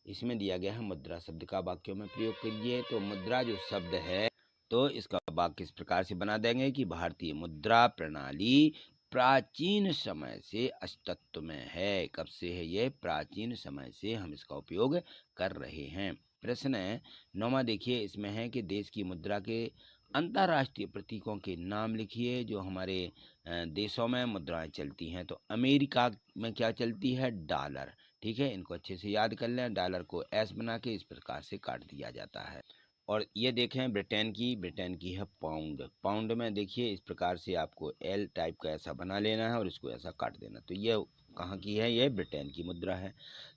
इसमें दिया गया है मुद्रा शब्द का वाक्यों में प्रयोग कीजिए। तो मुद्रा जो शब्द है, तो इसका वाक्य इस प्रकार से बना देंगे कि भारतीय मुद्रा प्रणाली प्राचीन समय से अस्तित्व में है। कब से है ये? प्राचीन समय से हम इसका उपयोग कर रहे हैं। प्रश्न 9वां देखिए, इसमें है कि देश की मुद्रा के अंतर्राष्ट्रीय प्रतीकों के नाम लिखिए। जो हमारे देशों में मुद्राएं चलती हैं, तो अमेरिका में क्या चलती है? डॉलर। ठीक है, इनको अच्छे से याद कर लें। डॉलर को एस बना के इस प्रकार से काट दिया जाता है। और ये देखें ब्रिटेन की है पाउंड। पाउंड में देखिए इस प्रकार से आपको एल टाइप का ऐसा बना लेना है और इसको ऐसा काट देना। तो ये कहाँ की है? ये ब्रिटेन की मुद्रा है।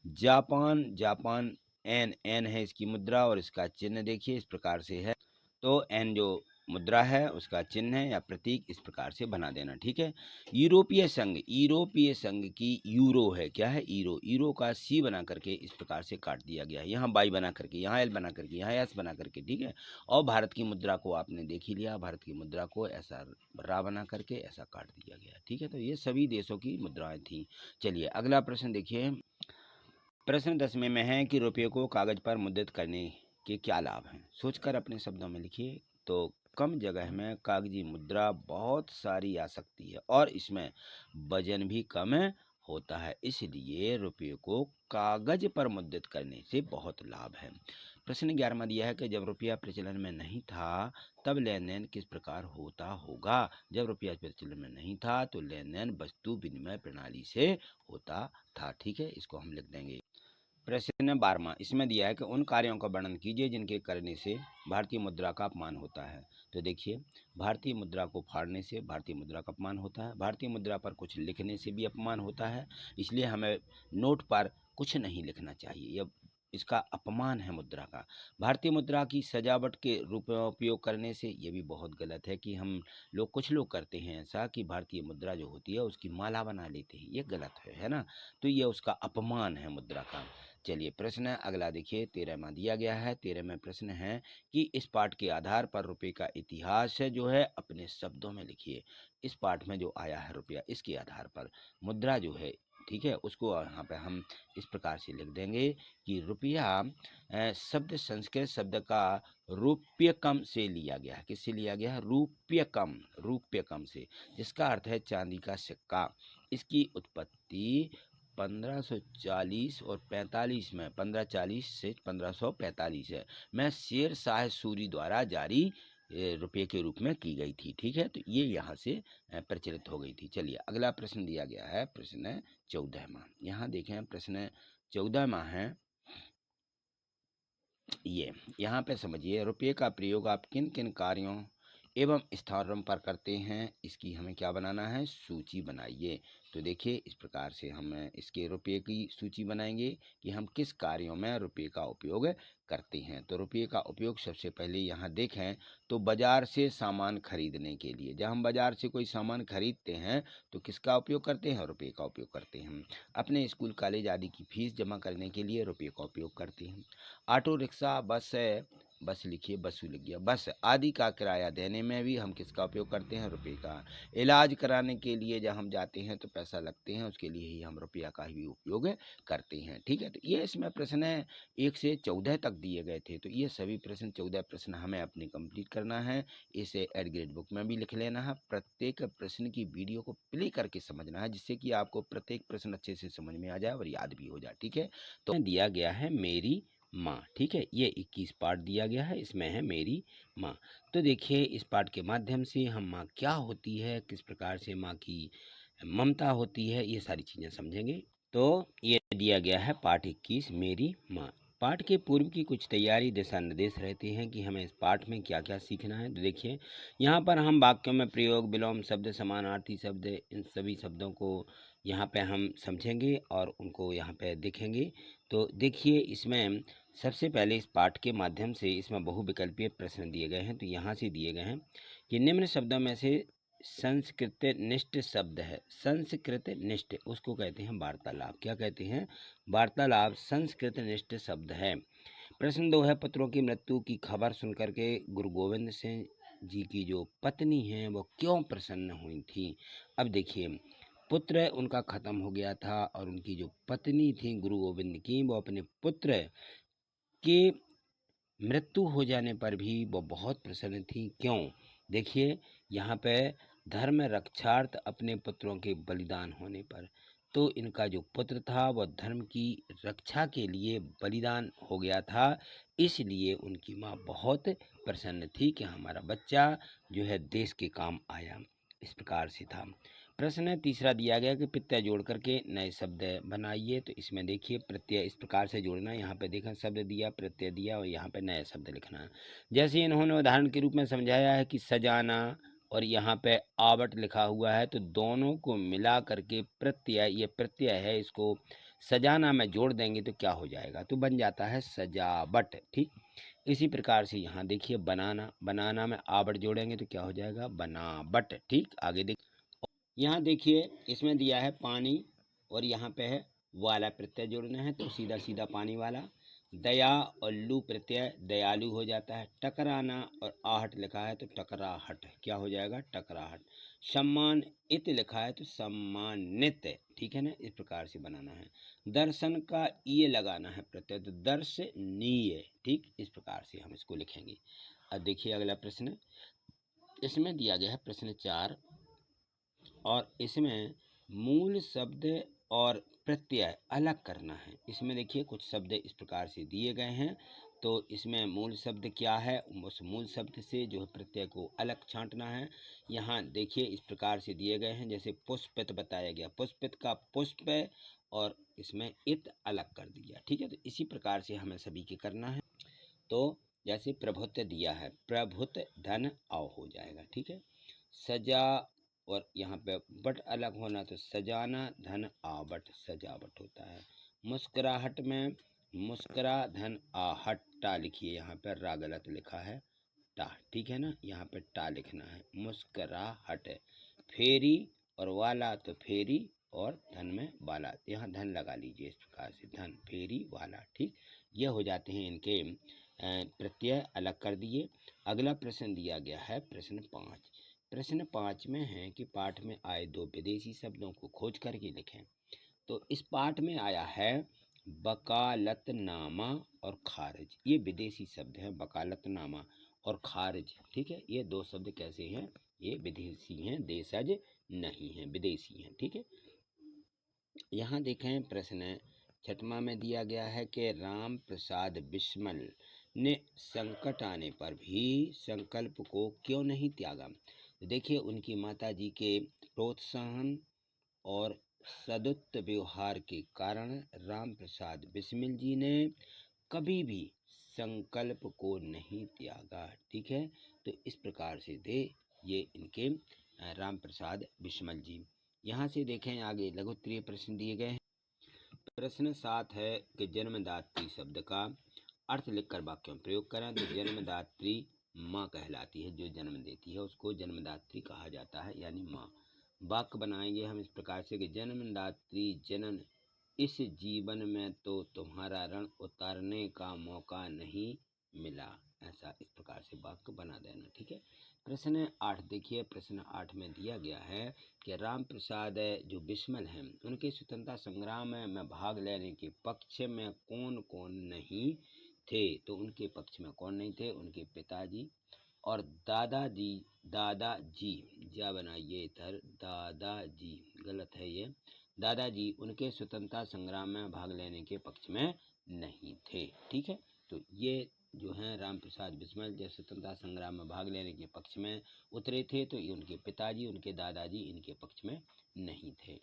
जापान एन, एन है इसकी मुद्रा और इसका चिन्ह देखिए इस प्रकार से है। तो एन जो मुद्रा है उसका चिन्ह है या प्रतीक इस प्रकार से बना देना। ठीक है। यूरोपीय संघ की यूरो है। क्या है? यूरो। यूरो का सी बना करके इस प्रकार से काट दिया गया है। यहाँ बाई बना करके, यहाँ एल बना करके, यहाँ एस बना करके। ठीक है। और भारत की मुद्रा को आपने देख ही लिया, भारत की मुद्रा को ऐसा रा बना करके ऐसा काट दिया गया। ठीक है। तो ये सभी देशों की मुद्राएं थी। चलिए अगला प्रश्न देखिए, प्रश्न 10वें में है कि रुपये को कागज पर मुद्रित करने के क्या लाभ हैं? सोचकर अपने शब्दों में लिखिए। तो कम जगह में कागजी मुद्रा बहुत सारी आ सकती है और इसमें वजन भी कम होता है, इसलिए रुपये को कागज पर मुद्रित करने से बहुत लाभ है। प्रश्न 11वां दिया है कि जब रुपया प्रचलन में नहीं था तब लेन देन किस प्रकार होता होगा? जब रुपया प्रचलन में नहीं था तो लेन देन वस्तु विनिमय प्रणाली से होता था। ठीक है, इसको हम लिख देंगे। प्रश्न 12वां, इसमें दिया है कि उन कार्यों का वर्णन कीजिए जिनके करने से भारतीय मुद्रा का अपमान होता है। तो देखिए, भारतीय मुद्रा को फाड़ने से भारतीय मुद्रा का अपमान होता है। भारतीय मुद्रा पर कुछ लिखने से भी अपमान होता है, इसलिए हमें नोट पर कुछ नहीं लिखना चाहिए। यह इसका अपमान है मुद्रा का। भारतीय मुद्रा की सजावट के रूप में उपयोग करने से ये भी बहुत गलत है कि हम लोग, कुछ लोग करते हैं ऐसा कि भारतीय मुद्रा जो होती है उसकी माला बना लेते हैं। ये गलत है ना? तो ये उसका अपमान है मुद्रा का। चलिए प्रश्न अगला देखिए, 13वां दिया गया है। 13वें प्रश्न है कि इस पाठ के आधार पर रुपये का इतिहास जो है अपने शब्दों में लिखिए। इस पाठ में जो आया है रुपया, इसके आधार पर मुद्रा जो है, ठीक है, उसको यहाँ पे हम इस प्रकार से लिख देंगे कि रुपया शब्द संस्कृत शब्द का रूप्यकम से लिया गया है। किससे लिया गया है? रूप्यकम। रूप्यकम से, जिसका अर्थ है चांदी का सिक्का। इसकी उत्पत्ति 1540 और 45 में, 1540 से 1545 है, में शेर शाह सूरी द्वारा जारी रुपये के रूप में की गई थी। ठीक है, तो ये यहाँ से प्रचलित हो गई थी। चलिए अगला प्रश्न दिया गया है, प्रश्न 14वां। यहाँ देखें प्रश्न 14वां है ये। यहाँ पे समझिए, रुपये का प्रयोग आप किन किन कार्यों एवं स्थानों पर करते हैं, इसकी हमें क्या बनाना है? सूची बनाइए। तो देखिए इस प्रकार से हम इसके रुपये की सूची बनाएंगे कि हम किस कार्यों में रुपये का उपयोग करते हैं। तो रुपये का उपयोग सबसे पहले यहाँ देखें तो बाजार से सामान खरीदने के लिए। जब हम बाजार से कोई सामान खरीदते हैं तो किसका उपयोग करते हैं? रुपये का उपयोग करते हैं। अपने स्कूल कॉलेज आदि की फीस जमा करने के लिए रुपये का उपयोग करते हैं। ऑटो रिक्शा, बस बस लिखिए वसूल गया। बस आदि का किराया देने में भी हम किसका उपयोग करते हैं? रुपये का। इलाज कराने के लिए जब हम जाते हैं तो पैसा लगते हैं, उसके लिए ही हम रुपया का ही उपयोग करते हैं। ठीक है, तो ये इसमें प्रश्न 1 से 14 तक दिए गए थे। तो ये सभी प्रश्न 14 प्रश्न हमें अपनी कंप्लीट करना है। इसे एड ग्रेड बुक में भी लिख लेना है। प्रत्येक प्रश्न की वीडियो को प्ले करके समझना है, जिससे कि आपको प्रत्येक प्रश्न अच्छे से समझ में आ जाए और याद भी हो जाए। ठीक है, तो दिया गया है मेरी माँ। ठीक है, ये 21 पार्ट दिया गया है, इसमें है मेरी माँ। तो देखिए इस पाठ के माध्यम से हम माँ क्या होती है, किस प्रकार से माँ की ममता होती है, ये सारी चीज़ें समझेंगे। तो ये दिया गया है पाठ 21 मेरी माँ। पाठ के पूर्व की कुछ तैयारी दिशा निर्देश रहते हैं कि हमें इस पाठ में क्या क्या सीखना है। तो देखिए यहाँ पर हम वाक्यों में प्रयोग, विलोम शब्द, समानार्थी शब्द, इन सभी शब्दों को यहाँ पे हम समझेंगे और उनको यहाँ पे देखेंगे। तो देखिए इसमें सबसे पहले इस पाठ के माध्यम से इसमें बहुविकल्पीय प्रश्न दिए गए हैं। तो यहाँ से दिए गए हैं कि निम्न शब्दों में से संस्कृत निष्ठ शब्द है। संस्कृत निष्ठ उसको कहते हैं वार्तालाप। क्या कहते हैं? वार्तालाप संस्कृत निष्ठ शब्द है। प्रश्न 2 है, पुत्रों की मृत्यु की खबर सुनकर के गुरु गोविंद सिंह जी की जो पत्नी हैं वो क्यों प्रसन्न हुई थी? अब देखिए पुत्र उनका खत्म हो गया था और उनकी जो पत्नी थी गुरु गोविंद की, वो अपने पुत्र के मृत्यु हो जाने पर भी वो बहुत प्रसन्न थी। क्यों? देखिए यहाँ पे धर्म रक्षार्थ अपने पुत्रों के बलिदान होने पर, तो इनका जो पुत्र था वह धर्म की रक्षा के लिए बलिदान हो गया था, इसलिए उनकी माँ बहुत प्रसन्न थी कि हमारा बच्चा जो है देश के काम आया। इस प्रकार से था। प्रश्न तीसरा दिया गया कि प्रत्यय जोड़ करके नए शब्द बनाइए। तो इसमें देखिए प्रत्यय इस प्रकार से जोड़ना है। यहाँ पे देखा शब्द दिया, प्रत्यय दिया और यहाँ पे नया शब्द लिखना है। जैसे इन्होंने उदाहरण के रूप में समझाया है कि सजाना और यहाँ पे आवट लिखा हुआ है, तो दोनों को मिला करके प्रत्यय, ये प्रत्यय है, इसको सजाना में जोड़ देंगे तो क्या हो जाएगा? तो बन जाता है सजावट। ठीक, इसी प्रकार से यहाँ देखिए बनाना, बनाना में आवट जोड़ेंगे तो क्या हो जाएगा? बनावट। ठीक, आगे देखिए यहाँ देखिए इसमें दिया है पानी और यहाँ पे है वाला प्रत्यय जोड़ना है, तो सीधा सीधा पानी वाला। दया और लू प्रत्यय दयालु हो जाता है। टकराना और आहट लिखा है तो टकराहट, क्या हो जाएगा? टकराहट। सम्मान इत लिखा है तो सम्मानित। ठीक है ना, इस प्रकार से बनाना है। दर्शन का ये लगाना है प्रत्यय, तो दर्शनीय। ठीक, इस प्रकार से हम इसको लिखेंगे। अब देखिए अगला प्रश्न, इसमें दिया गया है प्रश्न 4 और इसमें मूल शब्द और प्रत्यय अलग करना है। इसमें देखिए कुछ शब्द इस प्रकार से दिए गए हैं, तो इसमें मूल शब्द क्या है, उस मूल शब्द से जो है प्रत्यय को अलग छांटना है। यहाँ देखिए इस प्रकार से दिए गए हैं, जैसे पुष्पित बताया गया, पुष्पित का पुष्प और इसमें इत अलग कर दिया। ठीक है, तो इसी प्रकार से हमें सभी के करना है। तो जैसे प्रभुत्व दिया है, प्रभुत धन आओ हो जाएगा। ठीक है, सजा और यहाँ पे बट अलग होना, तो सजाना धन आवट, सजावट होता है। मुस्कुराहट में मुस्कुरा धन आहट, टा लिखिए, यहाँ पर रा गलत लिखा है, टा। ठीक है ना, यहाँ पे टा लिखना है, मुस्कुराहट। फेरी और वाला, तो फेरी और धन में वाला, यहाँ धन लगा लीजिए इस प्रकार से, धन फेरी वाला। ठीक, यह हो जाते हैं इनके प्रत्यय अलग कर दिए। अगला प्रश्न दिया गया है प्रश्न 5। प्रश्न 5 में है कि पाठ में आए 2 विदेशी शब्दों को खोज करके लिखें। तो इस पाठ में आया है वकालतनामा और खारिज, ये विदेशी शब्द हैं, वकालतनामा और खारिज। ठीक है, ये 2 शब्द कैसे हैं? ये विदेशी हैं, देशज नहीं हैं, विदेशी हैं। ठीक है, यहाँ देखें प्रश्न 6वां में दिया गया है कि राम प्रसाद बिस्मिल ने संकट आने पर भी संकल्प को क्यों नहीं त्यागा? देखिए उनकी माता जी के प्रोत्साहन और सदुत्त व्यवहार के कारण राम प्रसाद बिस्मिल जी ने कभी भी संकल्प को नहीं त्यागा। ठीक है, तो इस प्रकार से थे ये इनके राम प्रसाद बिस्मिल जी। यहाँ से देखें आगे लघुत्तरीय प्रश्न दिए गए हैं। प्रश्न 7 है कि जन्मदात्री शब्द का अर्थ लिखकर वाक्यों में प्रयोग करें। तो जन्मदात्री माँ कहलाती है, जो जन्म देती है उसको जन्मदात्री कहा जाता है, यानी माँ। वाक्य बनाएंगे हम इस प्रकार से कि जन्मदात्री जनन, इस जीवन में तो तुम्हारा ऋण उतारने का मौका नहीं मिला। ऐसा इस प्रकार से वाक्य बना देना। ठीक है। प्रश्न 8 देखिए, प्रश्न 8 में दिया गया है कि राम प्रसाद जो बिस्मिल हैं उनके स्वतंत्रता संग्राम में भाग लेने के पक्ष में कौन कौन नहीं थे। तो उनके पक्ष में कौन नहीं थे, उनके पिताजी और दादाजी जा बनाइए इधर, दादाजी गलत है ये, दादाजी उनके स्वतंत्रता संग्राम में भाग लेने के पक्ष में नहीं थे। ठीक है। तो ये जो हैं राम प्रसाद बिस्मिल जब स्वतंत्रता संग्राम में भाग लेने के पक्ष में उतरे थे, तो ये उनके पिताजी उनके दादाजी इनके पक्ष में नहीं थे।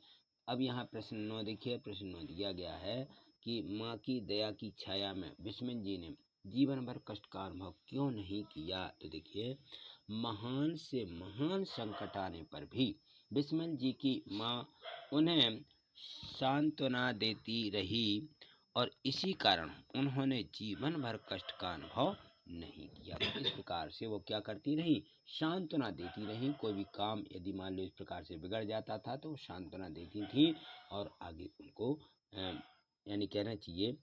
अब यहाँ प्रश्न 9 देखिए, प्रश्न 9 दिया गया है कि माँ की दया की छाया में बिस्मिल जी ने जीवन भर कष्ट का अनुभव क्यों नहीं किया। तो देखिए, महान से महान संकट आने पर भी बिस्मिल जी की माँ उन्हें सांत्वना देती रही और इसी कारण उन्होंने जीवन भर कष्ट का अनुभव नहीं किया। इस प्रकार से वो क्या करती रही, सांत्वना देती रही। कोई भी काम यदि मान लो इस प्रकार से बिगड़ जाता था तो सांत्वना देती थी और आगे उनको यानी कहना चाहिए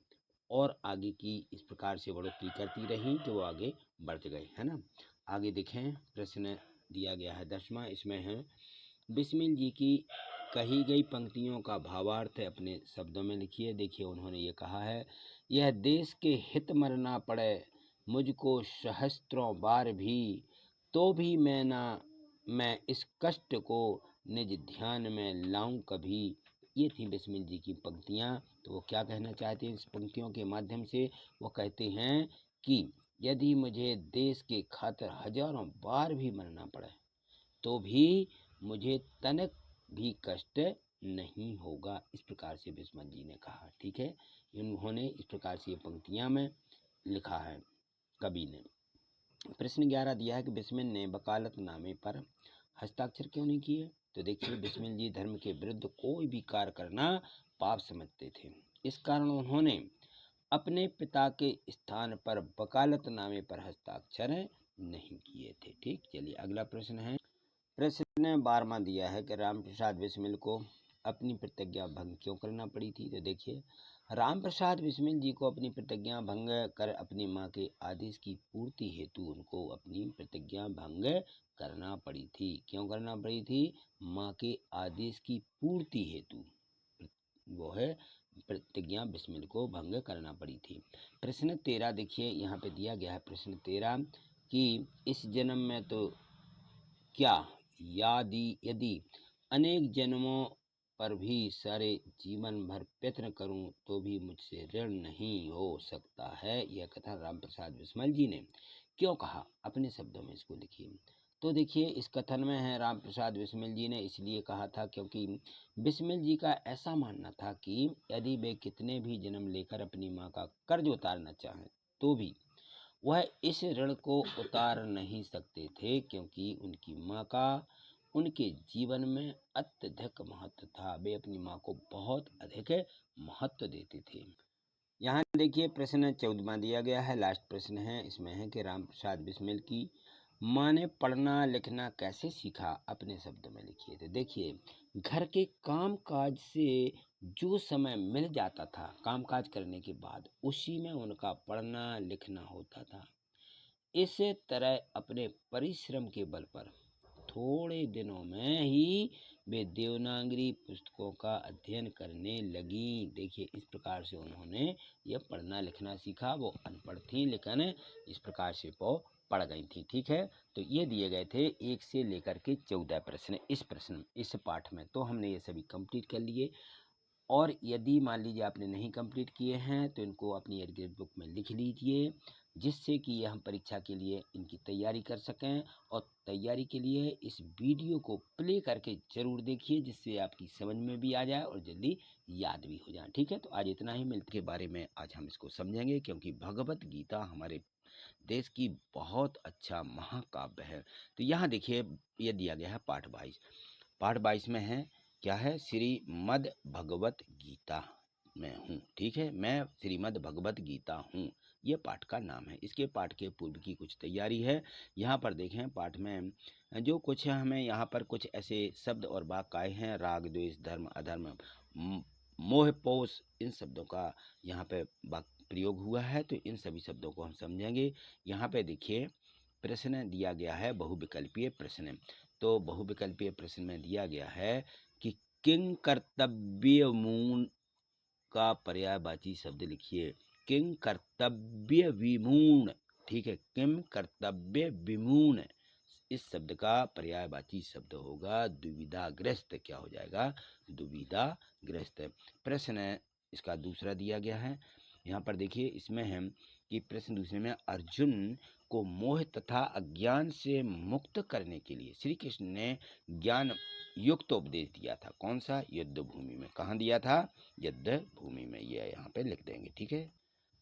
और आगे की इस प्रकार से बढ़ोतरी करती रही कि वो आगे बढ़ते गए, है ना। आगे देखें, प्रश्न दिया गया है 10वां, इसमें है बिस्मिल जी की कही गई पंक्तियों का भावार्थ अपने शब्दों में लिखिए। देखिए, उन्होंने ये कहा है, यह देश के हित मरना पड़े मुझको सहस्त्रों बार भी, तो भी मैं इस कष्ट को निज ध्यान में लाऊं कभी। ये थी बिस्मिल जी की पंक्तियाँ। तो वो क्या कहना चाहते हैं इस पंक्तियों के माध्यम से, वो कहते हैं कि यदि मुझे देश के खातिर हजारों बार भी मरना पड़े तो भी मुझे तनिक भी कष्ट नहीं होगा। इस प्रकार से बिस्मिल जी ने कहा। ठीक है। इन्होंने इस प्रकार से ये पंक्तियाँ में लिखा है कवि ने। प्रश्न 11 दिया है कि बिस्मिल ने वकालतनामे पर हस्ताक्षर क्यों नहीं किए। तो देखिए, बिस्मिल जी धर्म के विरुद्ध कोई भी कार्य करना पाप समझते थे। इस कारण उन्होंने अपने पिता के स्थान पर वकालतनामे पर हस्ताक्षर नहीं किए थे। ठीक, चलिए अगला प्रश्न है। प्रश्न 12वां दिया है कि राम प्रसाद बिस्मिल को अपनी प्रतिज्ञा भंग क्यों करना पड़ी थी। तो देखिए, राम प्रसाद बिस्मिल जी को अपनी प्रतिज्ञा भंग कर अपनी माँ के आदेश की पूर्ति हेतु उनको अपनी प्रतिज्ञा भंग करना पड़ी थी। क्यों करना पड़ी थी, माँ के आदेश की पूर्ति हेतु वो है प्रतिज्ञा बिस्मिल को भंग करना पड़ी थी। प्रश्न 13 देखिए, यहाँ पे दिया गया है प्रश्न 13 कि इस जन्म में तो क्या यदि अनेक जन्मों पर भी सारे जीवन भर प्रयत्न करूं तो भी मुझसे ऋण नहीं हो सकता है। यह कथन राम प्रसाद बिस्मिल जी ने क्यों कहा, अपने शब्दों में इसको लिखिए। तो देखिए, इस कथन में है राम प्रसाद बिस्मिल जी ने इसलिए कहा था क्योंकि बिस्मिल जी का ऐसा मानना था कि यदि वे कितने भी जन्म लेकर अपनी माँ का कर्ज उतारना चाहें तो भी वह इस ऋण को उतार नहीं सकते थे, क्योंकि उनकी माँ का उनके जीवन में अत्यधिक महत्व था। वे अपनी माँ को बहुत अधिक महत्व देते थे। यहाँ देखिए, प्रश्न 14वां दिया गया है, लास्ट प्रश्न है। इसमें है कि राम प्रसाद बिस्मिल की माँ ने पढ़ना लिखना कैसे सीखा, अपने शब्दों में लिखिए। तो देखिए, घर के काम काज से जो समय मिल जाता था काम काज करने के बाद, उसी में उनका पढ़ना लिखना होता था। इस तरह अपने परिश्रम के बल पर थोड़े दिनों में ही वे देवनागरी पुस्तकों का अध्ययन करने लगी। देखिए, इस प्रकार से उन्होंने यह पढ़ना लिखना सीखा। वो अनपढ़ थी लेकिन इस प्रकार से वो पढ़ गई थी। ठीक है। तो ये दिए गए थे 1 से लेकर के 14 प्रश्न इस पाठ में। तो हमने ये सभी कंप्लीट कर लिए। और यदि मान लीजिए आपने नहीं कंप्लीट किए हैं तो इनको अपनी एडग्रेड बुक में लिख लीजिए, जिससे कि ये हम परीक्षा के लिए इनकी तैयारी कर सकें। और तैयारी के लिए इस वीडियो को प्ले करके ज़रूर देखिए, जिससे आपकी समझ में भी आ जाए और जल्दी याद भी हो जाए। ठीक है। तो आज इतना ही, मिलते के बारे में आज हम इसको समझेंगे, क्योंकि भगवत गीता हमारे देश की बहुत अच्छा महाकाव्य है। तो यहाँ देखिए, ये दिया गया है पाठ 22। पाठ 22 में है क्या है, श्रीमद् भगवत गीता में हूँ। ठीक है, मैं श्रीमद् भगवत गीता हूँ, ये पाठ का नाम है। इसके पाठ के पूर्व की कुछ तैयारी है। यहाँ पर देखें, पाठ में जो कुछ है, हमें यहाँ पर कुछ ऐसे शब्द और वाक्य आए हैं, राग द्वेष धर्म अधर्म मोह पोष, इन शब्दों का यहाँ पे प्रयोग हुआ है, तो इन सभी शब्दों को हम समझेंगे। यहाँ पे देखिए प्रश्न दिया गया है बहुविकल्पीय प्रश्न। तो बहुविकल्पीय प्रश्न में दिया गया है कि किंग कर्तव्य मून का पर्यायवाची शब्द लिखिए। किंग कर्तव्य विमूढ़, ठीक है, किम कर्तव्य विमूढ़, इस शब्द का पर्यायवाची शब्द होगा दुविधाग्रस्त। क्या हो जाएगा? दुविधाग्रस्त। प्रश्न इसका दूसरा दिया गया है। यहाँ पर देखिए इसमें है कि प्रश्न दूसरे में अर्जुन को मोह तथा अज्ञान से मुक्त करने के लिए श्री कृष्ण ने ज्ञान युक्त उपदेश दिया था। कौन सा? युद्ध भूमि में। कहाँ दिया था? युद्ध भूमि में। ये यहाँ पे लिख देंगे, ठीक है।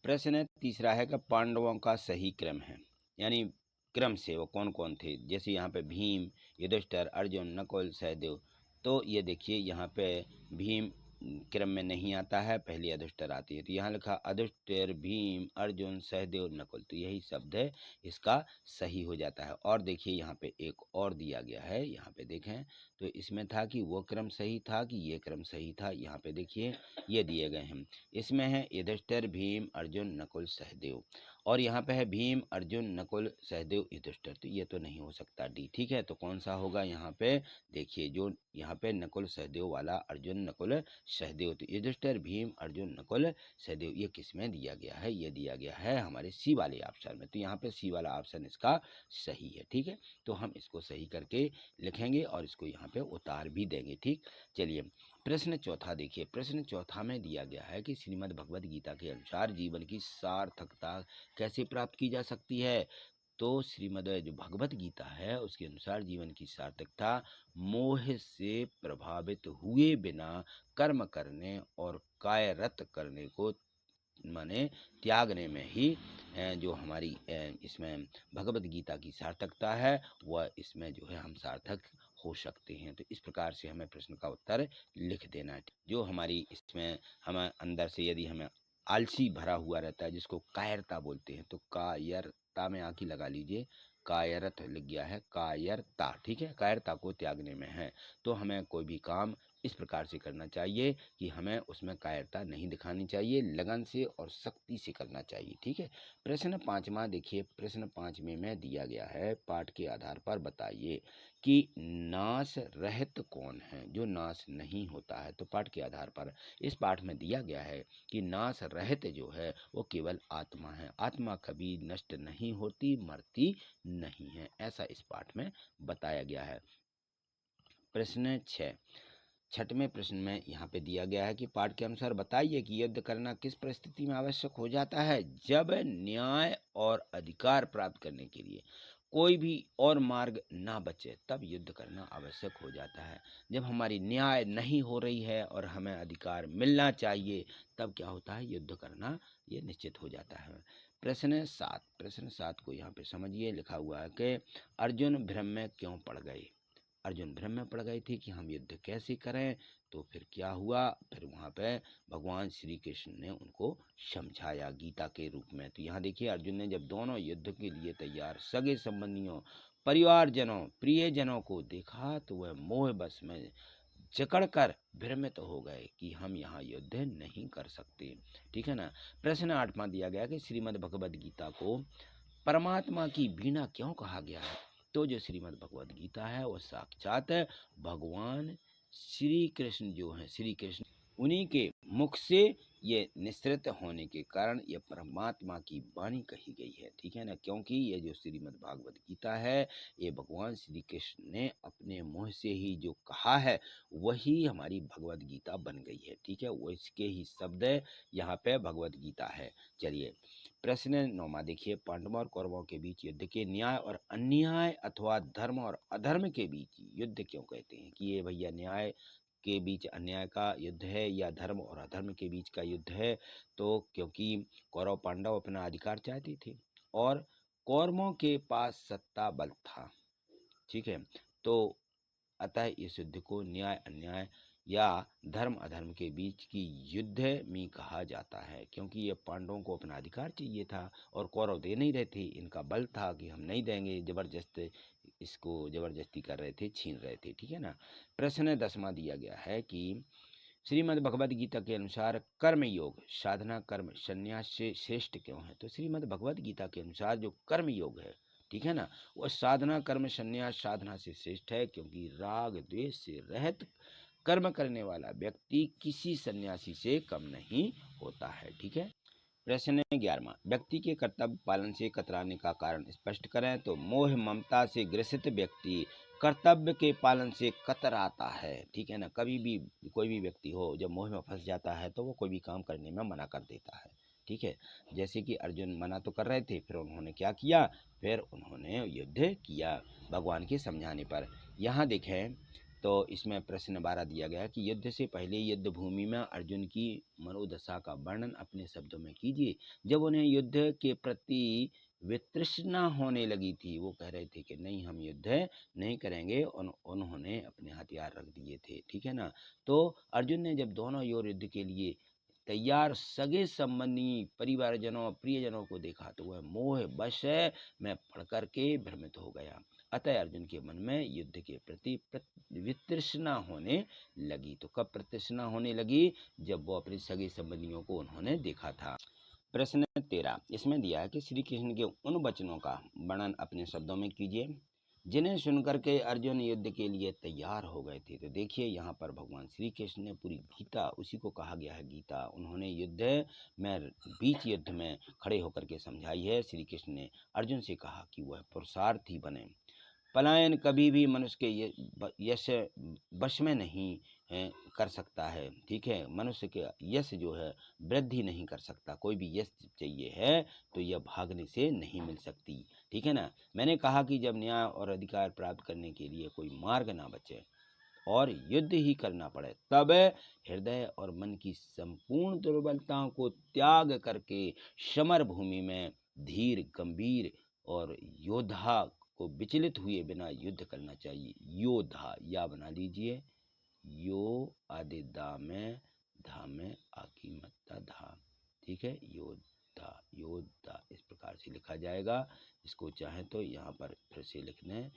प्रश्न तीसरा है कि पांडवों का सही क्रम है, यानी क्रम से वो कौन कौन थे। जैसे यहाँ पे भीम, युधिष्ठिर, अर्जुन, नकुल, सहदेव। तो ये देखिए यहाँ पे भीम क्रम में नहीं आता है, पहले युधिष्ठिर आती है। तो यहाँ लिखा युधिष्ठिर, भीम, अर्जुन, सहदेव, नकुल, तो यही शब्द है, इसका सही हो जाता है। और देखिए यहाँ पे एक और दिया गया है, यहाँ पे देखें तो इसमें था कि वो क्रम सही था कि ये क्रम सही था। यहाँ पे देखिए ये दिए गए हैं, इसमें है युधिष्ठिर, भीम, अर्जुन, नकुल, सहदेव, और यहाँ पे है भीम, अर्जुन, नकुल, सहदेव, युधिष्ठिर। तो ये तो नहीं हो सकता डी, ठीक है। तो कौन सा होगा? यहाँ पे देखिए जो यहाँ पे नकुल सहदेव वाला, अर्जुन, नकुल, सहदेव, तो युधिष्ठिर, भीम, अर्जुन, नकुल, सहदेव, ये किस में दिया गया है? ये दिया गया है हमारे सी वाले ऑप्शन में। तो यहाँ पे सी वाला ऑप्शन इसका सही है, ठीक है। तो हम इसको सही करके लिखेंगे और इसको यहाँ पे उतार भी देंगे, ठीक। चलिए प्रश्न चौथा देखिए। प्रश्न चौथा में दिया गया है कि श्रीमद् भगवद गीता के अनुसार जीवन की सार्थकता कैसे प्राप्त की जा सकती है। तो श्रीमद् जो भगवत गीता है उसके अनुसार जीवन की सार्थकता मोह से प्रभावित हुए बिना कर्म करने और कायरत करने को माने त्यागने में ही जो हमारी इसमें भगवत गीता की सार्थकता है वह इसमें जो है हम सार्थक हो सकते हैं। तो इस प्रकार से हमें प्रश्न का उत्तर लिख देना है। जो हमारी इसमें हम अंदर से यदि हमें आलसी भरा हुआ रहता है जिसको कायरता बोलते हैं, तो कायरता में आकी लगा लीजिए, कायरत लिख गया है, कायरता, ठीक है, कायरता को त्यागने में है। तो हमें कोई भी काम इस प्रकार से करना चाहिए कि हमें उसमें कायरता नहीं दिखानी चाहिए, लगन से और शक्ति से करना चाहिए, ठीक है। प्रश्न पाँचवा देखिए। प्रश्न पाँचवें में दिया गया है पाठ के आधार पर बताइए कि नाश रहित कौन है, जो नाश नहीं होता है। तो पाठ के आधार पर इस पाठ में दिया गया है कि नाश रहित जो है वो केवल आत्मा है। आत्मा कभी नष्ट नहीं होती, मरती नहीं है, ऐसा इस पाठ में बताया गया है। प्रश्न 6, छठवें प्रश्न में यहाँ पे दिया गया है कि पाठ के अनुसार बताइए कि युद्ध करना किस परिस्थिति में आवश्यक हो जाता है। जब न्याय और अधिकार प्राप्त करने के लिए कोई भी और मार्ग ना बचे तब युद्ध करना आवश्यक हो जाता है। जब हमारी न्याय नहीं हो रही है और हमें अधिकार मिलना चाहिए तब क्या होता है? युद्ध करना ये निश्चित हो जाता है। प्रश्न 7, प्रश्न 7 को यहाँ पे समझिए। लिखा हुआ है कि अर्जुन भ्रम में क्यों पड़ गए। अर्जुन भ्रम में पड़ गए थे कि हम युद्ध कैसे करें। तो फिर क्या हुआ? फिर वहाँ पे भगवान श्री कृष्ण ने उनको समझाया गीता के रूप में। तो यहाँ देखिए अर्जुन ने जब दोनों युद्ध के लिए तैयार सगे संबंधियों, परिवारजनों, प्रियजनों को देखा तो वह मोह बस में जकड़कर भ्रमित तो हो गए कि हम यहाँ युद्ध नहीं कर सकते, ठीक है ना। प्रश्न 8वां दिया गया कि श्रीमद् भगवद गीता को परमात्मा की वीणा क्यों कहा गया है। तो जो श्रीमद् भगवद गीता है वो साक्षात भगवान श्री कृष्ण जो हैं, श्री कृष्ण उन्हीं के मुख से ये निश्रित होने के कारण ये परमात्मा की वाणी कही गई है, ठीक है ना। क्योंकि ये जो श्रीमद् भागवत गीता है ये भगवान श्री कृष्ण ने अपने मुँह से ही जो कहा है वही हमारी भगवद गीता बन गई है, ठीक है। वो इसके ही शब्द यहाँ पे भगवद गीता है। चलिए प्रश्न 9वां देखिए। पांडवों और कौरवों के बीच युद्ध के न्याय और अन्याय अथवा धर्म और अधर्म के बीच युद्ध क्यों कहते हैं? कि ये भैया न्याय के बीच अन्याय का युद्ध है या धर्म और अधर्म के बीच का युद्ध है। तो क्योंकि कौरव पांडव अपना अधिकार चाहते थे और कौरवों के पास सत्ता बल था, ठीक है। तो अतः इस युद्ध को न्याय अन्याय या धर्म अधर्म के बीच की युद्ध में कहा जाता है। क्योंकि ये पांडवों को अपना अधिकार चाहिए था और कौरव दे नहीं रहे थे, इनका बल था कि हम नहीं देंगे, जबरदस्त इसको जबरदस्ती कर रहे थे, छीन रहे थे, ठीक है ना। प्रश्न 10वां दिया गया है कि श्रीमद् भगवद गीता के अनुसार कर्म योग साधना कर्म संन्यास से श्रेष्ठ क्यों है? तो श्रीमद् भगवद गीता के अनुसार जो कर्म योग है, ठीक है ना, वह साधना कर्म संन्यास साधना से श्रेष्ठ है, क्योंकि राग द्वेष से रहित कर्म करने वाला व्यक्ति किसी सन्यासी से कम नहीं होता है। ठीक है। प्रश्न 11वां, व्यक्ति के कर्तव्य पालन से कतराने का कारण स्पष्ट करें। तो मोह ममता से ग्रसित व्यक्ति कर्तव्य के पालन से कतराता है। ठीक है ना, कभी भी कोई भी व्यक्ति हो, जब मोह में फंस जाता है तो वो कोई भी काम करने में मना कर देता है। ठीक है, जैसे कि अर्जुन मना तो कर रहे थे, फिर उन्होंने क्या किया, फिर उन्होंने युद्ध किया भगवान के समझाने पर। यहाँ देखें तो इसमें प्रश्न 12 दिया गया कि युद्ध से पहले युद्ध भूमि में अर्जुन की मनोदशा का वर्णन अपने शब्दों में कीजिए। जब उन्हें युद्ध के प्रति वितृष्णा होने लगी थी, वो कह रहे थे कि नहीं, हम युद्ध नहीं करेंगे, उन्होंने अपने हथियार रख दिए थे। ठीक है ना, तो अर्जुन ने जब दोनों ओर युद्ध के लिए तैयार सगे संबंधी परिवारजनों प्रियजनों को देखा तो वह मोह वश में पड़ कर के भ्रमित हो गया। अतः अर्जुन के मन में युद्ध के प्रति वितृष्णा होने लगी। तो कब प्रतिष्ठा होने लगी? जब वो अपने सगे संबंधियों को उन्होंने देखा था। प्रश्न 13 इसमें दिया है कि श्री कृष्ण के उन वचनों का वर्णन अपने शब्दों में कीजिए जिन्हें सुनकर के अर्जुन युद्ध के लिए तैयार हो गए थे। तो देखिए, यहाँ पर भगवान श्री कृष्ण ने पूरी गीता, उसी को कहा गया है गीता, उन्होंने युद्ध में बीच युद्ध में खड़े होकर के समझाई है। श्री कृष्ण ने अर्जुन से कहा कि वह पुरुषार्थी बने। पलायन कभी भी मनुष्य के यश वश में नहीं कर सकता है। ठीक है, मनुष्य के यश जो है वृद्धि नहीं कर सकता। कोई भी यश चाहिए है तो यह भागने से नहीं मिल सकती। ठीक है ना, मैंने कहा कि जब न्याय और अधिकार प्राप्त करने के लिए कोई मार्ग ना बचे और युद्ध ही करना पड़े, तब हृदय और मन की संपूर्ण दुर्बलताओं को त्याग करके समर भूमि में धीर गंभीर और योद्धा को विचलित हुए बिना युद्ध करना चाहिए। योद्धा या बना लीजिए, यो आदि दा में धा में आकी मत्ता धा। ठीक है, योद्धा योद्धा इस प्रकार से लिखा जाएगा। इसको चाहे तो यहाँ पर फिर से लिखने,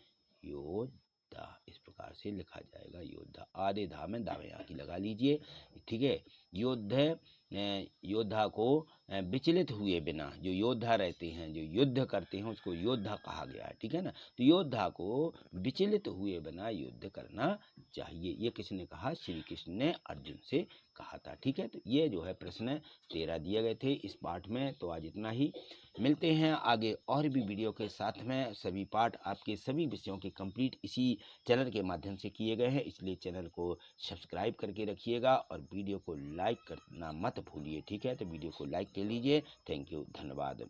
योद्धा इस प्रकार से लिखा जाएगा। योद्धा आधे धा में दावे आकी लगा लीजिए। ठीक है, योद्धा को विचलित हुए बिना, जो योद्धा रहते हैं, जो युद्ध करते हैं, उसको योद्धा कहा गया है। ठीक है ना, तो योद्धा को विचलित हुए बिना युद्ध करना चाहिए। ये किसने कहा? श्री कृष्ण ने अर्जुन से कहा था। ठीक है, तो ये जो है प्रश्न 13 दिए गए थे इस पाठ में। तो आज इतना ही, मिलते हैं आगे और भी वीडियो के साथ में। सभी पाठ आपके सभी विषयों के कंप्लीट इसी चैनल के माध्यम से किए गए हैं, इसलिए चैनल को सब्सक्राइब करके रखिएगा और वीडियो को लाइक करना मत भूलिए। ठीक है, तो वीडियो को लाइक कर लीजिए। थैंक यू, धन्यवाद।